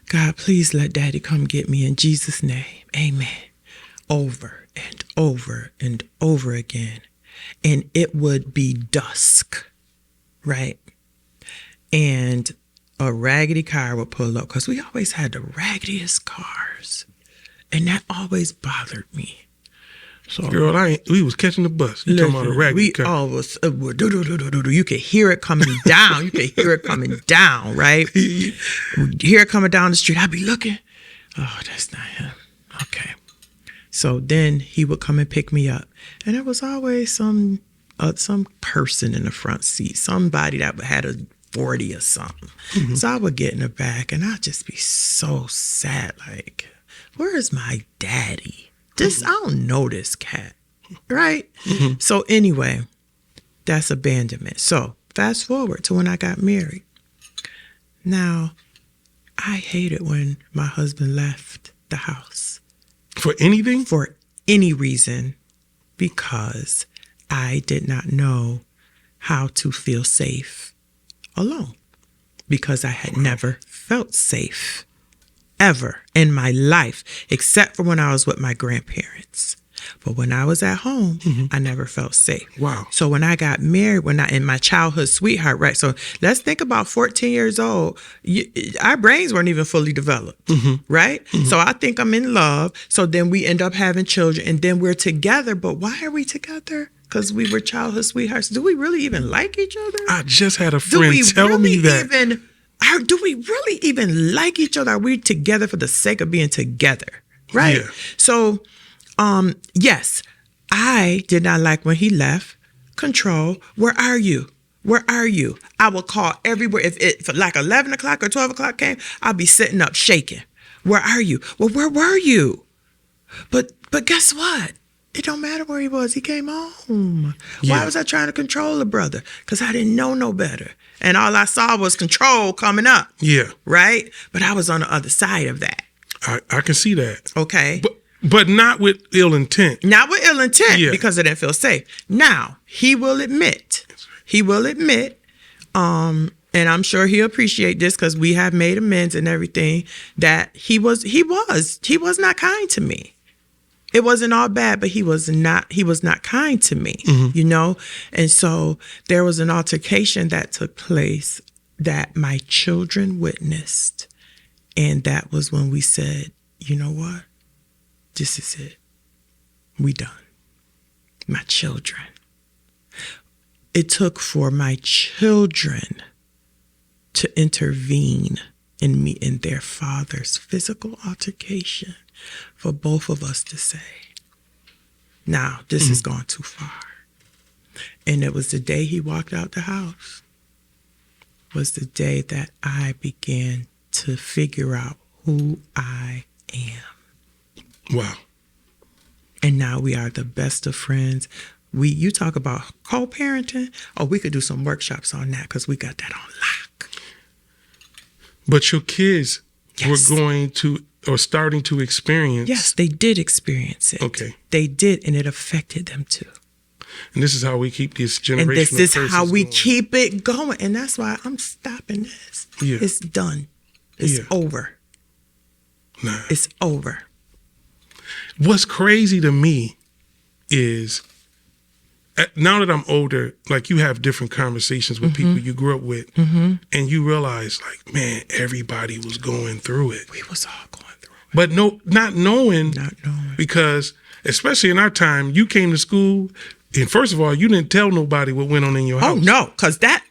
God, please let Daddy come get me in Jesus' name. Amen. Over and over and over again. And it would be dusk, right? And a raggedy car would pull up because we always had the raggediest cars. And that always bothered me. So, Girl, we was catching the bus. You talking about a raggedy car. You could hear it coming down. You could hear it coming down, right? You hear it coming down the street. I'd be looking. Oh, that's not him. Okay. So then he would come and pick me up. And there was always some person in the front seat, somebody that had a 40 or something. So I would get in the back and I'd just be so sad. Like, where is my daddy? I don't know this cat, right? So anyway, that's abandonment. So fast forward to when I got married. Now, I hated when my husband left the house. For anything? For any reason, because I did not know how to feel safe alone. Because I had never felt safe ever in my life, except for when I was with my grandparents. But when I was at home, I never felt safe. Wow. So when I got married, in my childhood sweetheart, right? So let's think about 14 years old. Our brains weren't even fully developed, right? So I think I'm in love. So then we end up having children and then we're together. But why are we together? Because we were childhood sweethearts. Do we really even like each other? I just had a friend tell me that. Do we really even like each other? Are we together for the sake of being together? Right? Yeah. So, yes, I did not like when he left. Control. Where are you? Where are you? I will call everywhere. If like 11 o'clock or 12 o'clock came, I'll be sitting up shaking. Where are you? Well, where were you? But guess what? It don't matter where he was. He came home. Yeah. Why was I trying to control a brother? Because I didn't know no better. And all I saw was control coming up. Yeah. Right? But I was on the other side of that. I can see that. Okay. But not with ill intent. Not with ill intent, Yeah. because I didn't feel safe. Now, he will admit, and I'm sure he'll appreciate this because we have made amends and everything, that he was not kind to me. It wasn't all bad, but he was not kind to me, you know? And so there was an altercation that took place that my children witnessed. And that was when we said, you know what? This is it. We done. My children. It took for my children to intervene in me in their father's physical altercation for both of us to say, now, this has gone too far. And it was the day he walked out the house. was the day that I began to figure out who I am. Wow. And now we are the best of friends. You talk about co-parenting. Oh, we could do some workshops on that because we got that on lock. But your kids Yes. were going to or starting to experience. Yes, they did experience it. Okay. They did, and it affected them too. And this is how we keep this generational And this is how we going. keep it going. And that's why I'm stopping this. Yeah. It's done. It's Yeah. over. Nah. It's over. What's crazy to me is now that I'm older, like you have different conversations with people you grew up with, and you realize, like, man, everybody was going through it. We was all going through it. But not knowing, Not knowing. because especially in our time, you came to school, and first of all, you didn't tell nobody what went on in your house. Oh, no, because that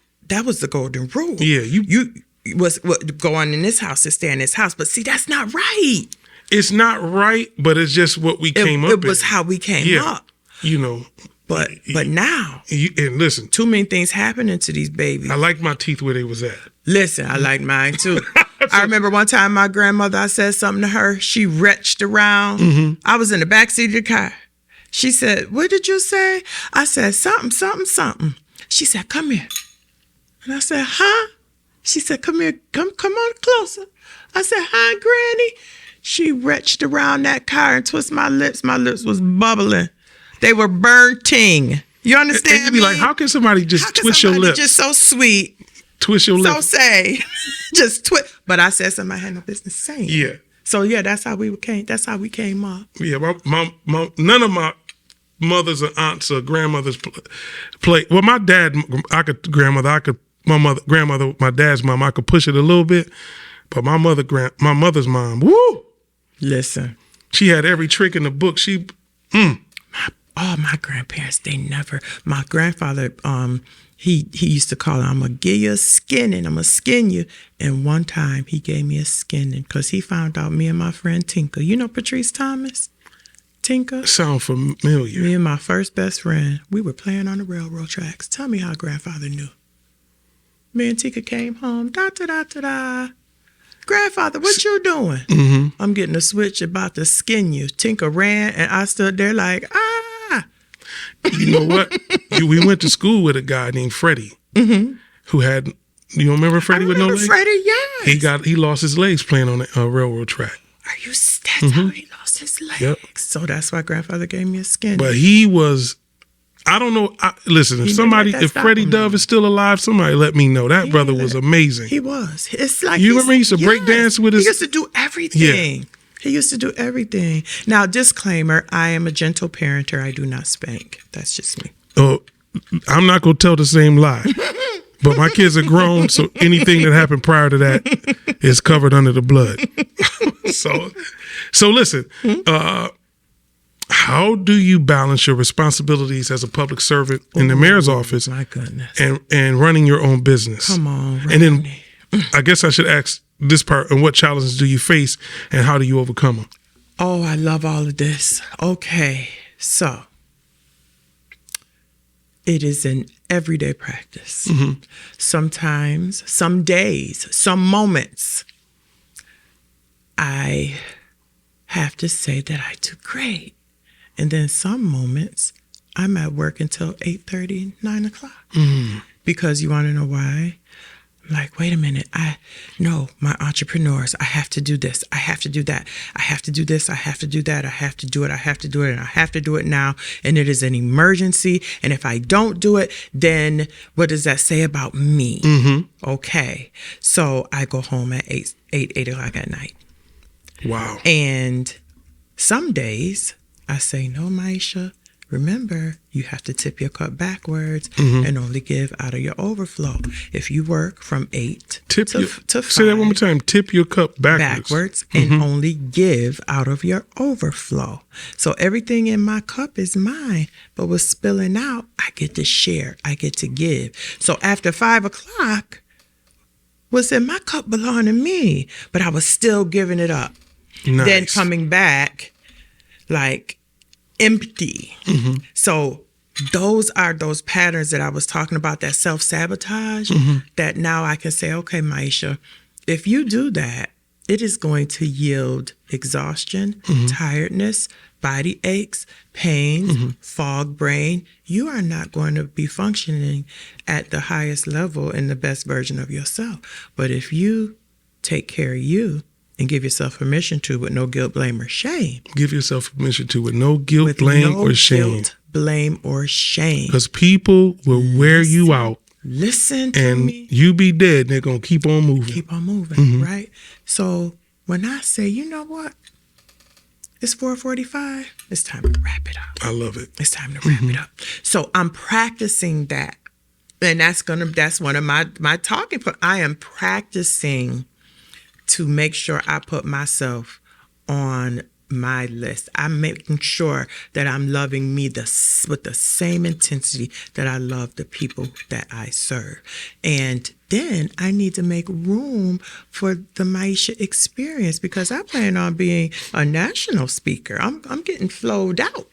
was the golden rule. Yeah, You was go on in this house and stay in this house. But see, that's not right. It's not right, but it's just what we came up. It was in. how we came Yeah. up. You know. But now, And listen, too many things happening to these babies. I like my teeth where they was at. Listen, I like mine too. I remember one time my grandmother, I said something to her. She retched around. I was in the backseat of the car. She said, "What did you say?" I said, "Something, something, something." She said, "Come here." And I said, "Huh?" She said, "Come here. Come on closer." I said, "Hi, Granny." She retched around that car and twisted my lips. My lips was bubbling. They were burning. You understand And you'd be me? like, how can somebody just How can twist your somebody lips? just so sweet, Twist your so lips. say, just twist. But I said something I had no business saying. Yeah. So yeah, that's how we came. That's how we came up. Yeah, my none of my mothers or aunts or grandmothers play. Well, my dad, grandmother, my dad's mom, I could push it a little bit, but my mother's mom, woo, Listen, she had every trick in the book. my grandparents, they never. My grandfather, he used to call it, "I'm gonna give you a skinning. I'm gonna skin you." And one time he gave me a skinning because he found out me and my friend Tinka. You know Patrice Thomas? Tinka? Sound familiar. Me and my first best friend, we were playing on the railroad tracks. Tell me how grandfather knew. Me and Tinka came home. Da-da-da-da-da. Grandfather, what you doing? I'm getting a switch about to skin you. Tinka ran, and I stood there like, ah. You know what? We went to school with a guy named Freddie, who had. You remember Freddie with no legs? Freddie, yes. He lost his legs playing on a railroad track. Are you? That's how he lost his legs. Yep. So that's why grandfather gave me a skin. But he was. I don't know. Listen, He didn't let that if stop Freddie him, Dove is still alive, somebody let me know. That brother was amazing. He was. It's like You remember he used to break dance with his- He used to do everything. He used to do everything. Now, disclaimer: I am a gentle parenter. I do not spank. That's just me. Oh, I'm not gonna tell the same lie. But my kids are grown, so anything that happened prior to that is covered under the blood. So listen. How do you balance your responsibilities as a public servant in the mayor's office My goodness. and running your own business? Come on, And then Ronnie. I guess I should ask this part, and what challenges do you face and how do you overcome them? Oh, I love all of this. Okay, so it is an everyday practice. Sometimes, some days, some moments, I have to say that I do great. And then some moments, I'm at work until 8:30, 9 o'clock. Because you want to know why? I'm like, wait a minute. My entrepreneurs, I have to do this. I have to do that. I have to do this. I have to do that. I have to do it. I have to do it. And I have to do it now. And it is an emergency. And if I don't do it, then what does that say about me? Okay. So I go home at 8 o'clock at night. Wow. And some days I say, no, Maisha, remember, you have to tip your cup backwards and only give out of your overflow. If you work from 8 to 5. Say that one more time. Tip your cup backwards. And only give out of your overflow. So everything in my cup is mine, but what's spilling out, I get to share. I get to give. So after 5 o'clock, what's in my cup belonged to me, but I was still giving it up. Nice. Then coming back like empty. So those are those patterns that I was talking about, that self-sabotage, that now I can say, okay, Maisha, if you do that, it is going to yield exhaustion, tiredness, body aches, pains, fog brain. You are not going to be functioning at the highest level and the best version of yourself. But if you take care of you and give yourself permission to, with no guilt, blame, or shame. Give yourself permission to, with no guilt, blame, or shame. Guilt, blame, or shame. Because people will wear you out. Listen to and me. you be dead, they're going to keep on moving. Keep on moving, right? So when I say, you know what? It's 4:45. It's time to wrap it up. I love it. It's time to wrap it up. So I'm practicing that. And that's one of my talking points. I am practicing to make sure I put myself on my list. I'm making sure that I'm loving me with the same intensity that I love the people that I serve. And then I need to make room for the Maisha experience, because I plan on being a national speaker. I'm getting flowed out.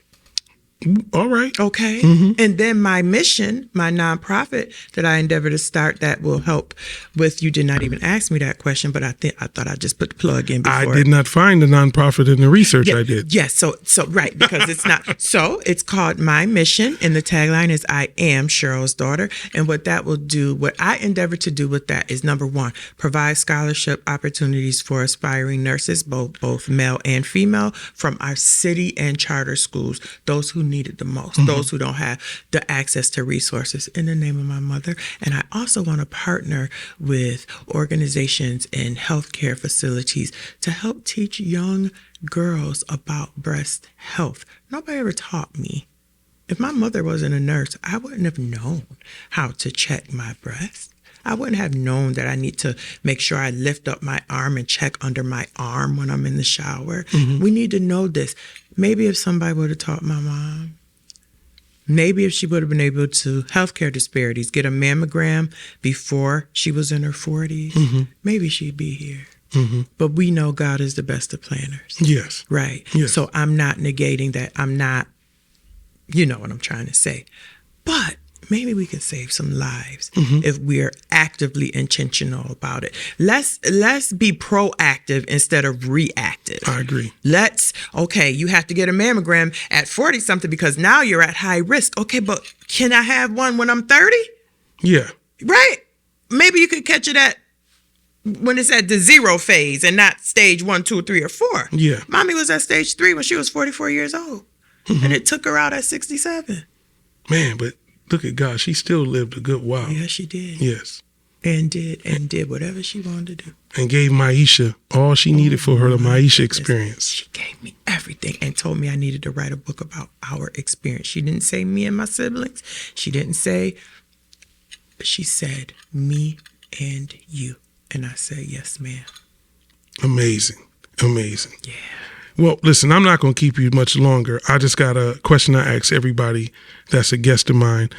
All right. Okay. And then my mission, my nonprofit that I endeavor to start, that will help with, you did not even ask me that question, but I thought I just put the plug in before. I did not find the nonprofit in the research I did. Yes. So right, because it's not. So it's called My Mission, and the tagline is I am Cheryl's daughter. And what that will do, what I endeavor to do with that is, number one, provide scholarship opportunities for aspiring nurses, both male and female, from our city and charter schools, those who need it the most, those who don't have the access to resources, in the name of my mother. And I also want to partner with organizations and healthcare facilities to help teach young girls about breast health. Nobody ever taught me. If my mother wasn't a nurse, I wouldn't have known how to check my breast. I wouldn't have known that I need to make sure I lift up my arm and check under my arm when I'm in the shower. We need to know this. Maybe if somebody would have taught my mom, maybe if she would have been able to, healthcare disparities, get a mammogram before she was in her 40s, maybe she'd be here. But we know God is the best of planners. Yes. Right. Yes. So I'm not negating that. I'm not, you know what I'm trying to say. But maybe we can save some lives if we're actively intentional about it. Let's be proactive instead of reactive. I agree. Okay, you have to get a mammogram at 40 something because now you're at high risk. Okay, but can I have one when I'm 30? Yeah. Right? Maybe you could catch it when it's at the 0 phase and not stage 1, 2, 3, or 4. Yeah. Mommy was at stage 3 when she was 44 years old. And it took her out at 67. Man, but look at God. She still lived a good while. Yeah, she did. Yes. And did whatever she wanted to do. And gave Maisha all she needed for her Maisha experience. She gave me everything and told me I needed to write a book about our experience. She didn't say me and my siblings. She didn't say, she said me and you. And I said, yes, ma'am. Amazing. Amazing. Yeah. Well, listen, I'm not going to keep you much longer. I just got a question I ask everybody that's a guest of mine.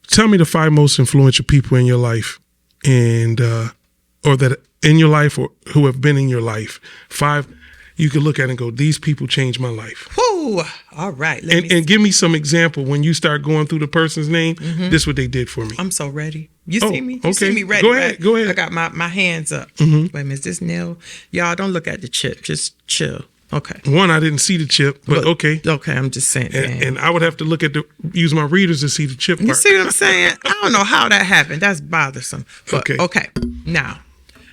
Tell me the 5 most influential people in your life, and or that in your life, or who have been in your life. 5 you could look at and go, these people changed my life. Whew. All right. And give me some example. When you start going through the person's name, this is what they did for me. I'm so ready. You see me? You okay. see me ready? Go ahead. Right? Go ahead. I got my hands up. Wait a minute. Is this nail? Y'all, don't look at the chip. Just chill. Okay. One, I didn't see the chip, but okay. Okay, I'm just saying. And I would have to use my readers to see the chip part. You see what I'm saying? I don't know how that happened. That's bothersome. But, okay. Now,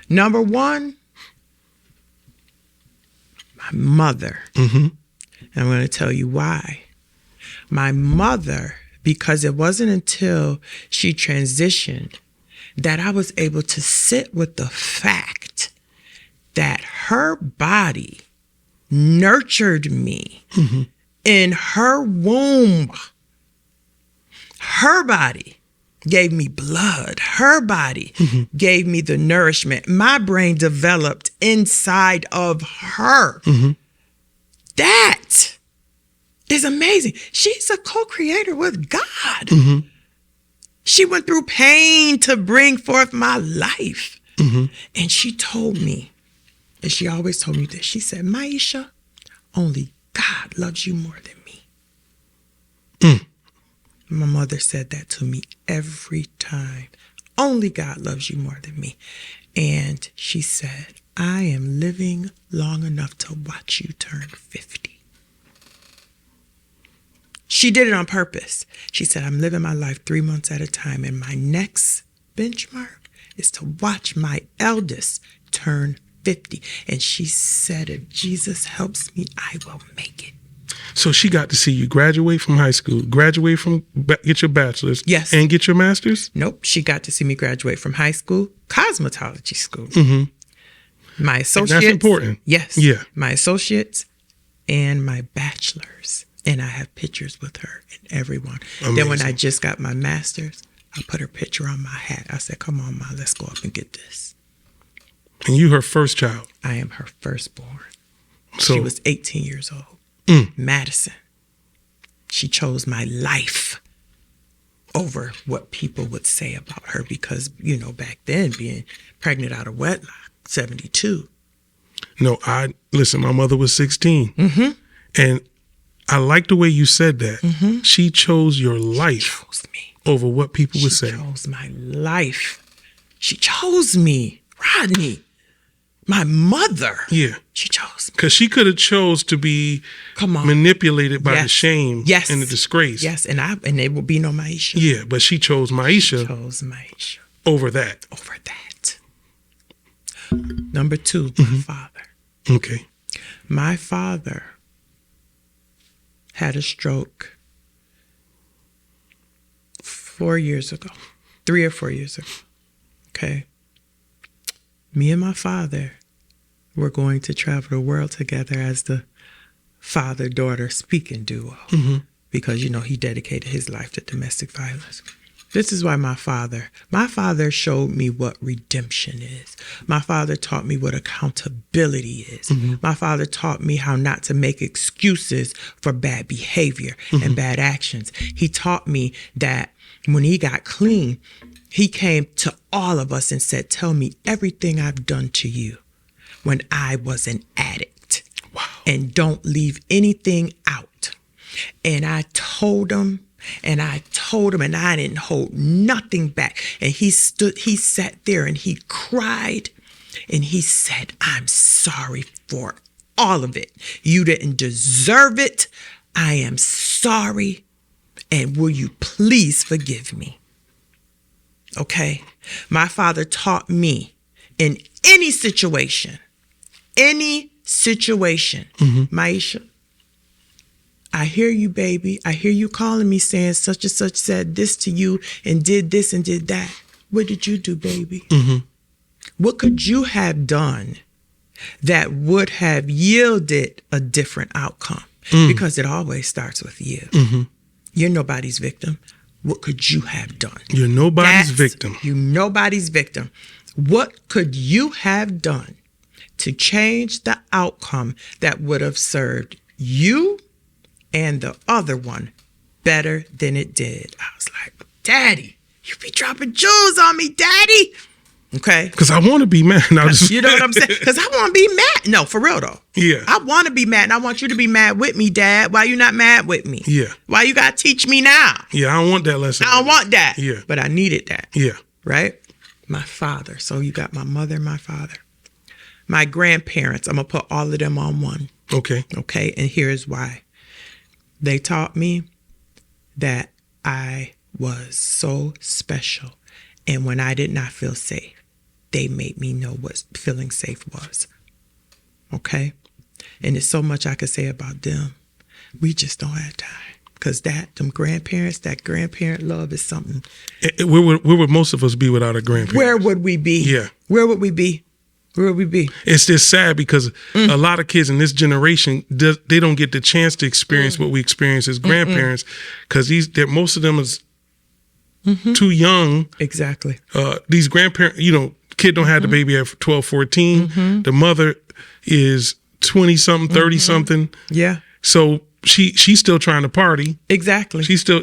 number 1, my mother. And I'm going to tell you why. My mother, because it wasn't until she transitioned that I was able to sit with the fact that her body nurtured me in her womb. Her body gave me blood. Her body gave me the nourishment. My brain developed inside of her. That is amazing. She's a co-creator with God. She went through pain to bring forth my life. And she told me, and she always told me this, she said, Maisha, only God loves you more than me. My mother said that to me every time. Only God loves you more than me. And she said, I am living long enough to watch you turn 50. She did it on purpose. She said, I'm living my life 3 months at a time, and my next benchmark is to watch my eldest turn 50. And she said, if Jesus helps me, I will make it. So she got to see you graduate from high school, get your bachelor's, Yes, and get your master's? Nope. She got to see me graduate from high school, cosmetology school. Mm-hmm. My associates. That's important. Yes. Yeah. My associates and my bachelor's. And I have pictures with her and everyone. Amazing. Then when I just got my master's, I put her picture on my hat. I said, come on, Ma, let's go up and get this. And you her first child? I am her firstborn. So, she was 18 years old. Madison. She chose my life over what people would say about her because, you know, back then being pregnant out of wedlock, 72. No, listen, my mother was 16. Mm-hmm. And I like the way you said that. Mm-hmm. She chose your life She chose me. over what people would say. She chose my life. She chose me, Rodney. My mother. Yeah. She chose me. Because she could have chose to be manipulated by the shame and the disgrace. Yes, and there would be no Maisha. Yeah, but she chose Maisha. She chose Maisha. Over that. Over that. Number 2, my father. Okay. My father had a stroke 4 years ago, 3 or 4 years ago. Okay. Me and my father were going to travel the world together as the father-daughter speaking duo because, you know, he dedicated his life to domestic violence. This is why my father showed me what redemption is. My father taught me what accountability is. My father taught me how not to make excuses for bad behavior and bad actions. He taught me that when he got clean, he came to all of us and said, tell me everything I've done to you when I was an addict. Wow. And don't leave anything out. And I told him, and I didn't hold nothing back. And he sat there and he cried and he said, I'm sorry for all of it. You didn't deserve it. I am sorry. And will you please forgive me? Okay. My father taught me in any situation, Maisha, I hear you, baby. I hear you calling me saying such and such said this to you and did this and did that. What did you do, baby? What could you have done that would have yielded a different outcome? Because it always starts with you. You're nobody's victim. What could you have done? You're nobody's victim. You're nobody's victim. What could you have done to change the outcome that would have served you and the other one better than it did? I was like, Daddy, you be dropping jewels on me, Daddy. Okay. Because I want to be mad. You know what I'm saying? Because I want to be mad. No, for real though. Yeah. I want to be mad, and I want you to be mad with me, Dad. Why you not mad with me? Yeah. Why you got to teach me now? Yeah, I don't want that lesson. I don't want that. Yeah. But I needed that. Yeah. Right? My father. So you got my mother and my father. My grandparents, I'm going to put all of them on one. Okay. Okay. And here's why. They taught me that I was so special. And when I did not feel safe, they made me know what feeling safe was. Okay? And there's so much I could say about them. We just don't have time. Because that grandparent love is something. Where would most of us be without our grandparents? Where would we be? Yeah. Where would we be? Where would we be? It's just sad because a lot of kids in this generation, they don't get the chance to experience what we experience as grandparents because most of them is too young. Exactly. These grandparents, kid don't have the baby at 12, 14. The mother is 20-something, 30-something. Yeah. So she's still trying to party. Exactly. She's still,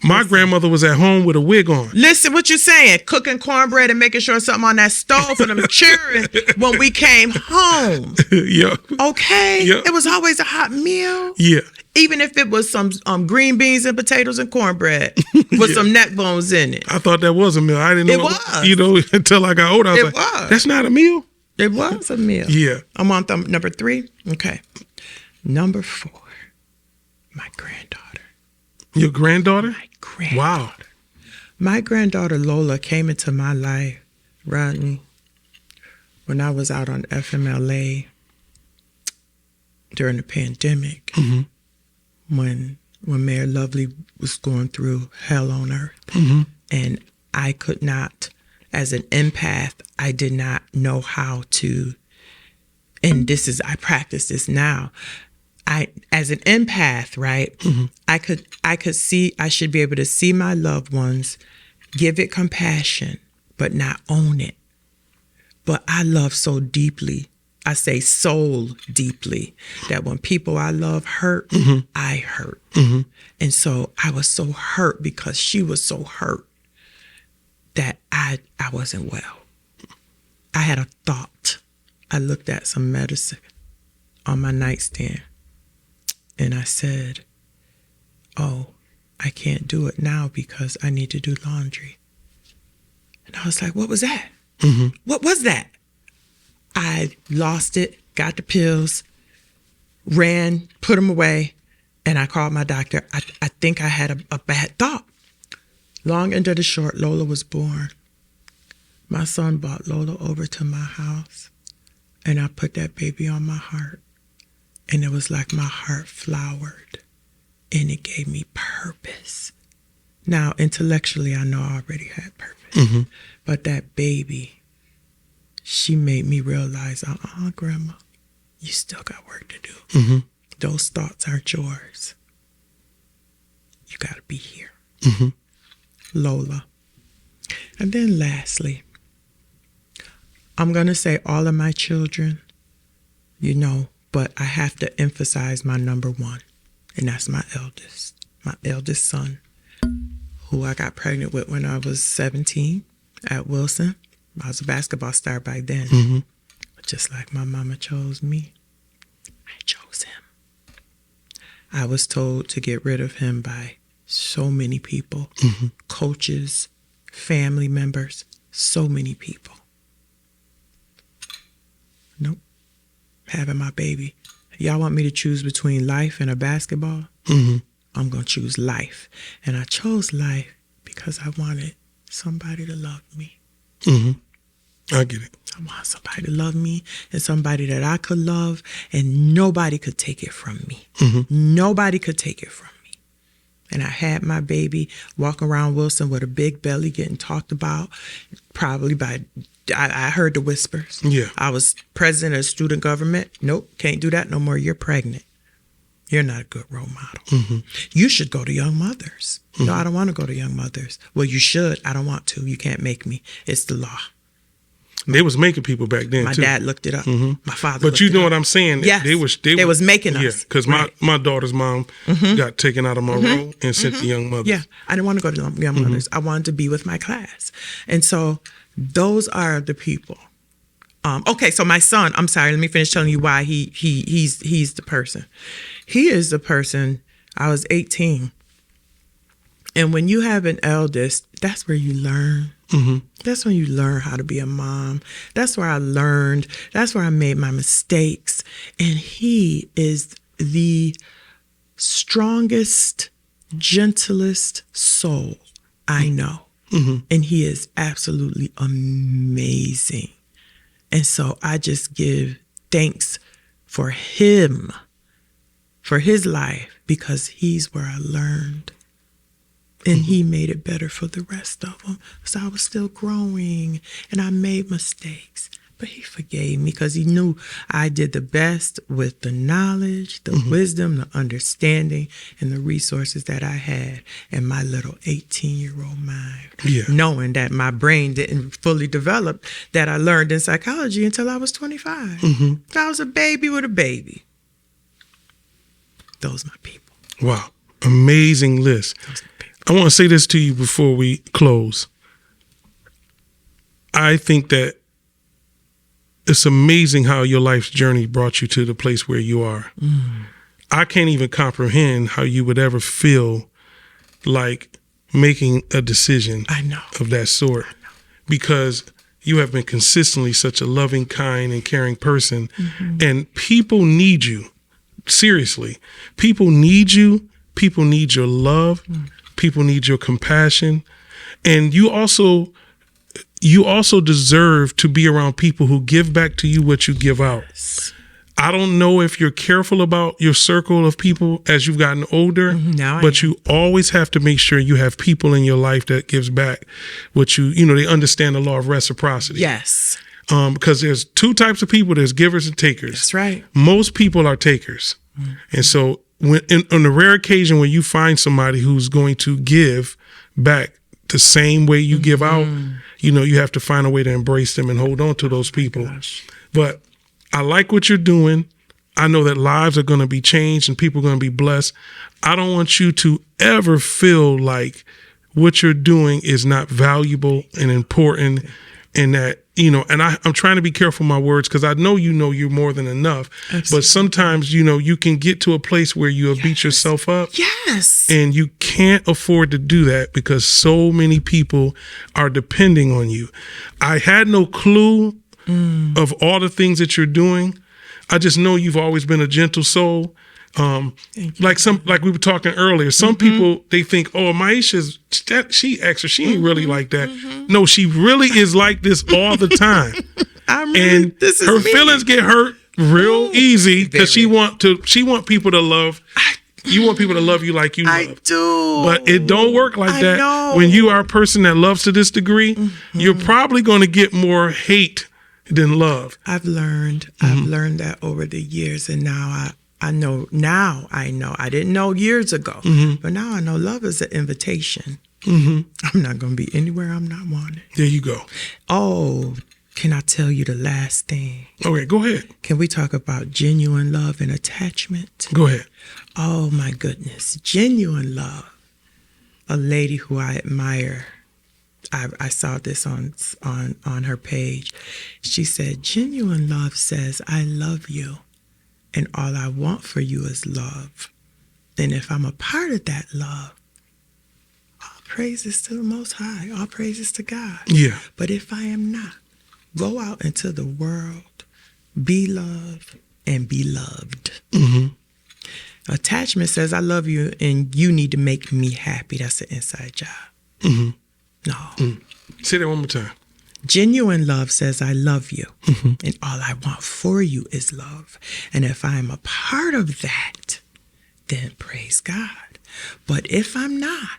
my grandmother was at home with a wig on. Listen, what you saying? Cooking cornbread and making sure something on that stove for them cheering when we came home. Yeah. Okay. Yeah. It was always a hot meal. Yeah. Even if it was some green beans and potatoes and cornbread with some neck bones in it. I thought that was a meal. I didn't know. It was. You know, until I got older, I was that's not a meal? It was a meal. Yeah. I'm on number 3. Okay. Number 4, my granddaughter. Your granddaughter? My granddaughter. Wow. My granddaughter Lola came into my life, Rodney, when I was out on FMLA during the pandemic, when Mayor Lovely was going through hell on earth. And I could not, as an empath, I did not know how to, and I practice this now. As an empath, right? I could see, I should be able to see my loved ones, give it compassion, but not own it. But I love so deeply, I say soul deeply, that when people I love hurt, I hurt. And so I was so hurt because she was so hurt that I wasn't well. I had a thought. I looked at some medicine on my nightstand and I said, oh, I can't do it now because I need to do laundry. And I was like, what was that? What was that? I lost it, got the pills, ran, put them away, and I called my doctor. I think I had a bad thought. Long and the short, Lola was born. My son brought Lola over to my house, and I put that baby on my heart. And it was like my heart flowered, and it gave me purpose. Now, intellectually, I know I already had purpose. But that baby, she made me realize, Grandma, you still got work to do. Those thoughts aren't yours. You got to be here. Lola. And then lastly, I'm going to say all of my children, but I have to emphasize my number 1, and that's my eldest son, who I got pregnant with when I was 17 at Wilson. I was a basketball star by then. But just like my mama chose me, I chose him. I was told to get rid of him by so many people, coaches, family members, so many people. Nope. Having my baby. Y'all want me to choose between life and a basketball? I'm going to choose life. And I chose life because I wanted somebody to love me. I get it. I want somebody to love me and somebody that I could love, and nobody could take it from me. Nobody could take it from me. And I had my baby walking around Wilson with a big belly getting talked about, probably by, I heard the whispers. Yeah. I was president of student government. Nope, can't do that no more. You're pregnant. You're not a good role model. You should go to Young Mothers. No, I don't want to go to Young Mothers. Well, you should. I don't want to. You can't make me. It's the law. They was making people back then, my too. My dad looked it up. My father But looked you it know up. what I'm saying? Yes. They was making us. Yeah, because my daughter's mom got taken out of my role and sent to Young Mothers. Yeah, I didn't want to go to Young Mothers. I wanted to be with my class. And so those are the people. Okay, so my son, I'm sorry, let me finish telling you why he's the person. He is the person. I was 18. And when you have an eldest, that's where you learn. That's when you learn how to be a mom. That's where I learned. That's where I made my mistakes. And he is the strongest, gentlest soul I know. And he is absolutely amazing. And so I just give thanks for him, for his life, because he's where I learned. And he made it better for the rest of them. So I was still growing and I made mistakes. But he forgave me because he knew I did the best with the knowledge, the wisdom, the understanding, and the resources that I had in my little 18-year-old mind. Yeah. Knowing that my brain didn't fully develop, that I learned in psychology until I was 25. I was a baby with a baby. Those are my people. Wow. Amazing list. Those are my people. I want to say this to you before we close. I think that it's amazing how your life's journey brought you to the place where you are. I can't even comprehend how you would ever feel like making a decision of that sort, because you have been consistently such a loving, kind, and caring person, and people need you. Seriously, people need you. People need your love. People need your compassion, and you also deserve to be around people who give back to you what you give out. I don't know if you're careful about your circle of people as you've gotten older, but you always have to make sure you have people in your life that gives back what they understand the law of reciprocity. Yes. Because there's two types of people. There's givers and takers. That's right. Most people are takers. And so on the rare occasion when you find somebody who's going to give back the same way you give out, you have to find a way to embrace them and hold on to those people. But I like what you're doing. I know that lives are going to be changed and people are going to be blessed. I don't want you to ever feel like what you're doing is not valuable and important, and that, and I'm trying to be careful with my words, because I know you're more than enough. Absolutely. But sometimes, you can get to a place where you have beat yourself up. Yes. And you can't afford to do that because so many people are depending on you. I had no clue of all the things that you're doing. I just know you've always been a gentle soul. Like we were talking earlier, some people, they think, oh, Maisha's, she extra, she ain't really like that. No, she really is like this all the time. Her feelings get hurt real easy because she want people to love. You want people to love you like you love. I do. But it don't work like that. Know. When you are a person that loves to this degree, you're probably going to get more hate than love. I've learned that over the years, and now I know. I didn't know years ago, but now I know love is an invitation. I'm not going to be anywhere I'm not wanted. There you go. Oh, can I tell you the last thing? Okay, go ahead. Can we talk about genuine love and attachment? Go ahead. Oh my goodness, genuine love. A lady who I admire. I saw this on her page. She said, genuine love says, I love you, and all I want for you is love. And if I'm a part of that love, all praises to the Most High, all praises to God. Yeah. But if I am not, go out into the world, be loved, and be loved. Attachment says, I love you, and you need to make me happy. That's an inside job. No. Say that one more time. Genuine love says, I love you, and all I want for you is love. And if I am a part of that, then praise God. But if I'm not,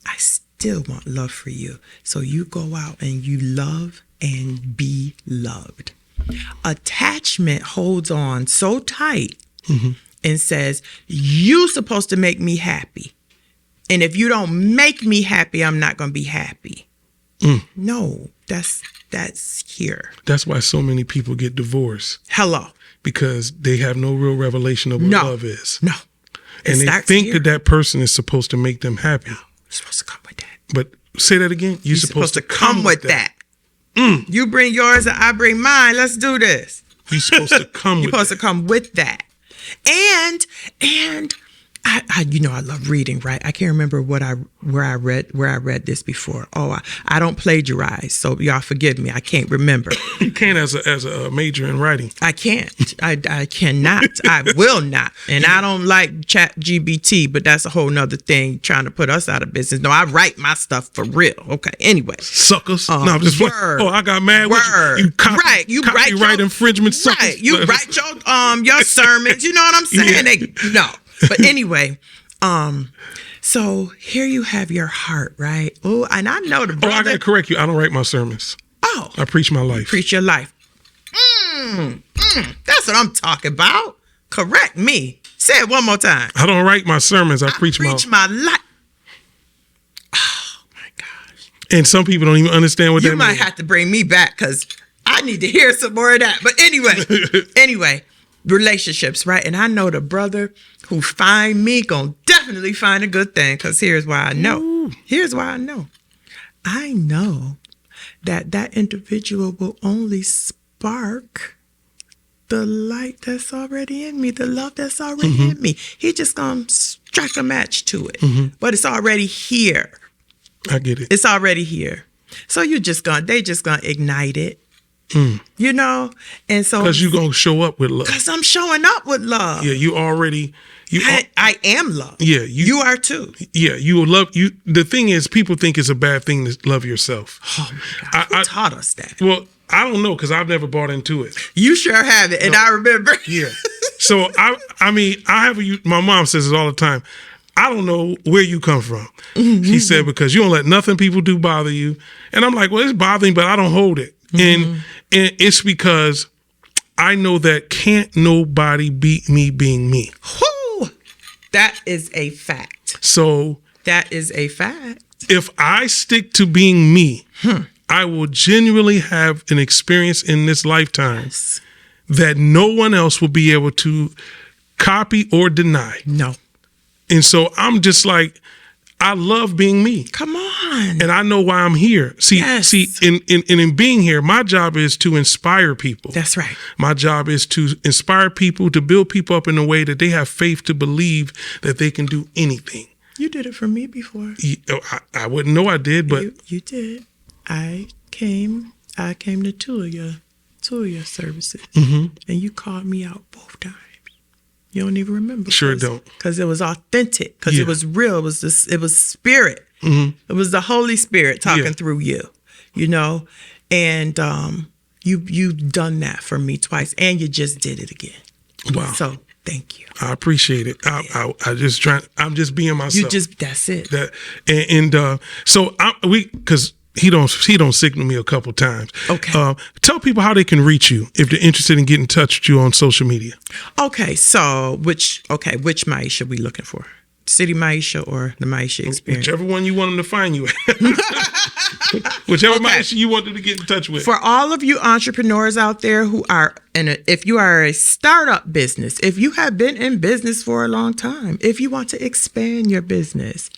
I still want love for you. So you go out and you love and be loved. Attachment holds on so tight and says, you're supposed to make me happy. And if you don't make me happy, I'm not going to be happy. No, that's here. That's why so many people get divorced. Hello. Because they have no real revelation of what love is. No. And they think that person is supposed to make them happy. No, you're supposed to come with that. But say that again. You're supposed to come with that. You bring yours and I bring mine. Let's do this. You're supposed to come with that. You're supposed to come with that. And I love reading, right? I can't remember where I read this before. Oh, I don't plagiarize, so y'all forgive me. I can't remember. You can't as a major in writing. I can't. I cannot. I will not. And I don't like ChatGPT, but that's a whole nother thing trying to put us out of business. No, I write my stuff for real. Okay. Anyway. Suckers. No, I'm just like, I got mad with you. You copyright infringement suckers. Right. You write your sermons. You know what I'm saying? Yeah. But anyway, so here you have your heart, right? Oh, and I know the brother. I got to correct you. I don't write my sermons. Oh. I preach my life. Preach your life. That's what I'm talking about. Correct me. Say it one more time. I don't write my sermons. I preach my life. Oh, my gosh. And some people don't even understand what that means. You might have to bring me back because I need to hear some more of that. But anyway, relationships, right? And I know the brother who find me gonna definitely find a good thing, because here's why I know. Ooh. Here's why I know. I know that individual will only spark the light that's already in me, the love that's already in me. He just gonna strike a match to it. But it's already here. I get it. It's already here. So they just gonna ignite it. You know? And so because you're gonna show up with love. Because I'm showing up with love. Yeah, you already I am love. Yeah, you are too. Yeah, you will love you. The thing is, people think it's a bad thing to love yourself. Oh my God. Who taught us that? Well, I don't know, because I've never bought into it. You sure have it, and I remember. Yeah. So I mean, my mom says it all the time. I don't know where you come from. She said, because you don't let nothing people do bother you. And I'm like, well, it's bothering, but I don't hold it. And it's because I know that can't nobody beat me being me. Whoo! That is a fact. So that is a fact. If I stick to being me, I will genuinely have an experience in this lifetime that no one else will be able to copy or deny. No. And so I'm just like, I love being me. Come on. And I know why I'm here. See, in being here, my job is to inspire people. That's right. My job is to inspire people, to build people up in a way that they have faith to believe that they can do anything. You did it for me before. I wouldn't know I did, but you did. I came to two of your services, and you called me out both times. You don't even remember. Sure don't. Because it was authentic. Because it was real. It was spirit. It was the Holy Spirit talking through you. You know, and you've done that for me twice, and you just did it again. Wow. So thank you. I appreciate it. I'm just being myself. That's it. So because he don't signal me a couple times. Okay. Tell people how they can reach you if they're interested in getting in touch with you on social media. Okay. So which Maisha we looking for? City Maisha or the Maisha Experience? Whichever one you want them to find you at. Whichever Maisha you want them to get in touch with. For all of you entrepreneurs out there who are if you are a startup business, if you have been in business for a long time, if you want to expand your business,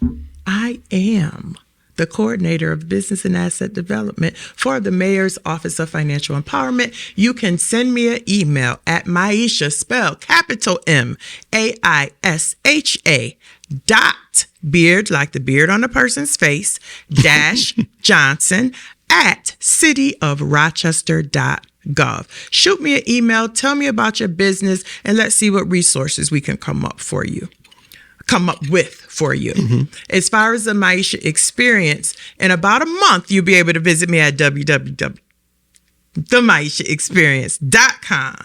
I am the coordinator of business and asset development for the Mayor's Office of Financial Empowerment. You can send me an email at Maisha, spelled capital MAISHA .beard, like the beard on a person's face, Johnson at cityofrochester.gov. Shoot me an email, tell me about your business, and let's see what resources we can come up with for you. As far as the Maisha Experience, in about a month, you'll be able to visit me at www.themaishaexperience.com.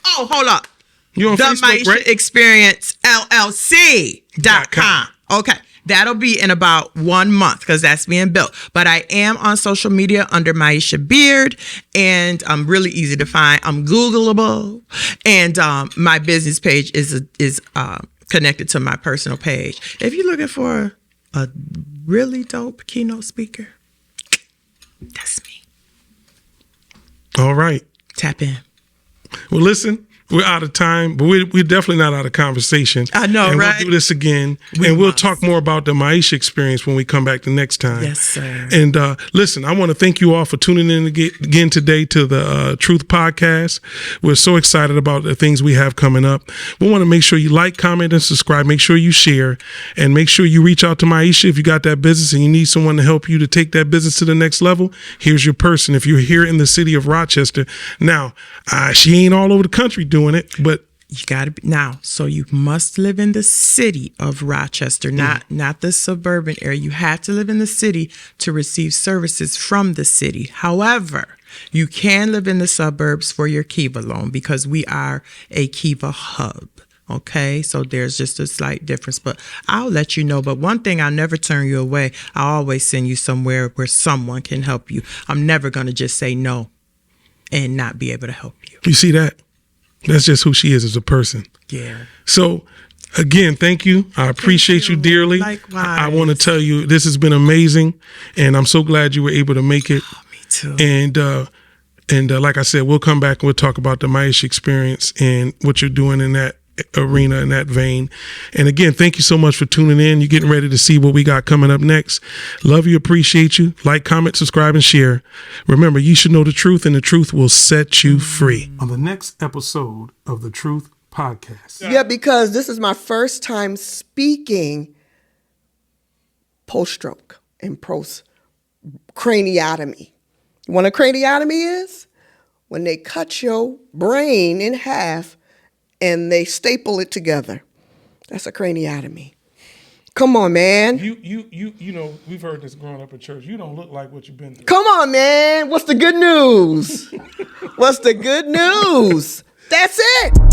Oh, hold up. You on Facebook, right? Experience LLC.com. Okay. That'll be in about 1 month because that's being built. But I am on social media under Maisha Beard, and I'm really easy to find. I'm Googleable, and my business page is connected to my personal page. If you're looking for a really dope keynote speaker, that's me. All right. Tap in. Well, listen. We're out of time, but we're definitely not out of conversation. I know, and right? We'll do this again, we'll talk more about the Maisha Experience when we come back the next time. Yes, sir. And listen, I want to thank you all for tuning in again today to the Truth Podcast. We're so excited about the things we have coming up. We want to make sure you like, comment, and subscribe. Make sure you share, and make sure you reach out to Maisha if you got that business and you need someone to help you to take that business to the next level. Here's your person. If you're here in the city of Rochester, now she ain't all over the country doing it, but you gotta be now. So you must live in the city of Rochester, not the suburban area. You have to live in the city to receive services from the city. However, you can live in the suburbs for your Kiva loan because we are a Kiva hub. Okay, so there's just a slight difference, but I'll let you know. But one thing, I'll never turn you away. I'll always send you somewhere where someone can help you. I'm never gonna just say no and not be able to help you. You see that? That's just who she is as a person. Yeah. So, again, thank you. I appreciate you dearly. Likewise. I want to tell you this has been amazing, and I'm so glad you were able to make it. Oh, me too. And like I said, we'll come back and we'll talk about the Maisha Experience and what you're doing in that arena, in that vein. And again, thank you so much for tuning in. You're getting ready to see what we got coming up next. Love you, appreciate you. Like, comment, subscribe, and share. Remember, you should know the truth, and the truth will set you free. On the next episode of the Truth Podcast. Yeah, because this is my first time speaking post-stroke and post-craniotomy. You know what a craniotomy is? When they cut your brain in half and they staple it together. That's a craniotomy. Come on, man. You know, we've heard this growing up in church. You don't look like what you've been through. Come on, man. What's the good news? What's the good news? That's it.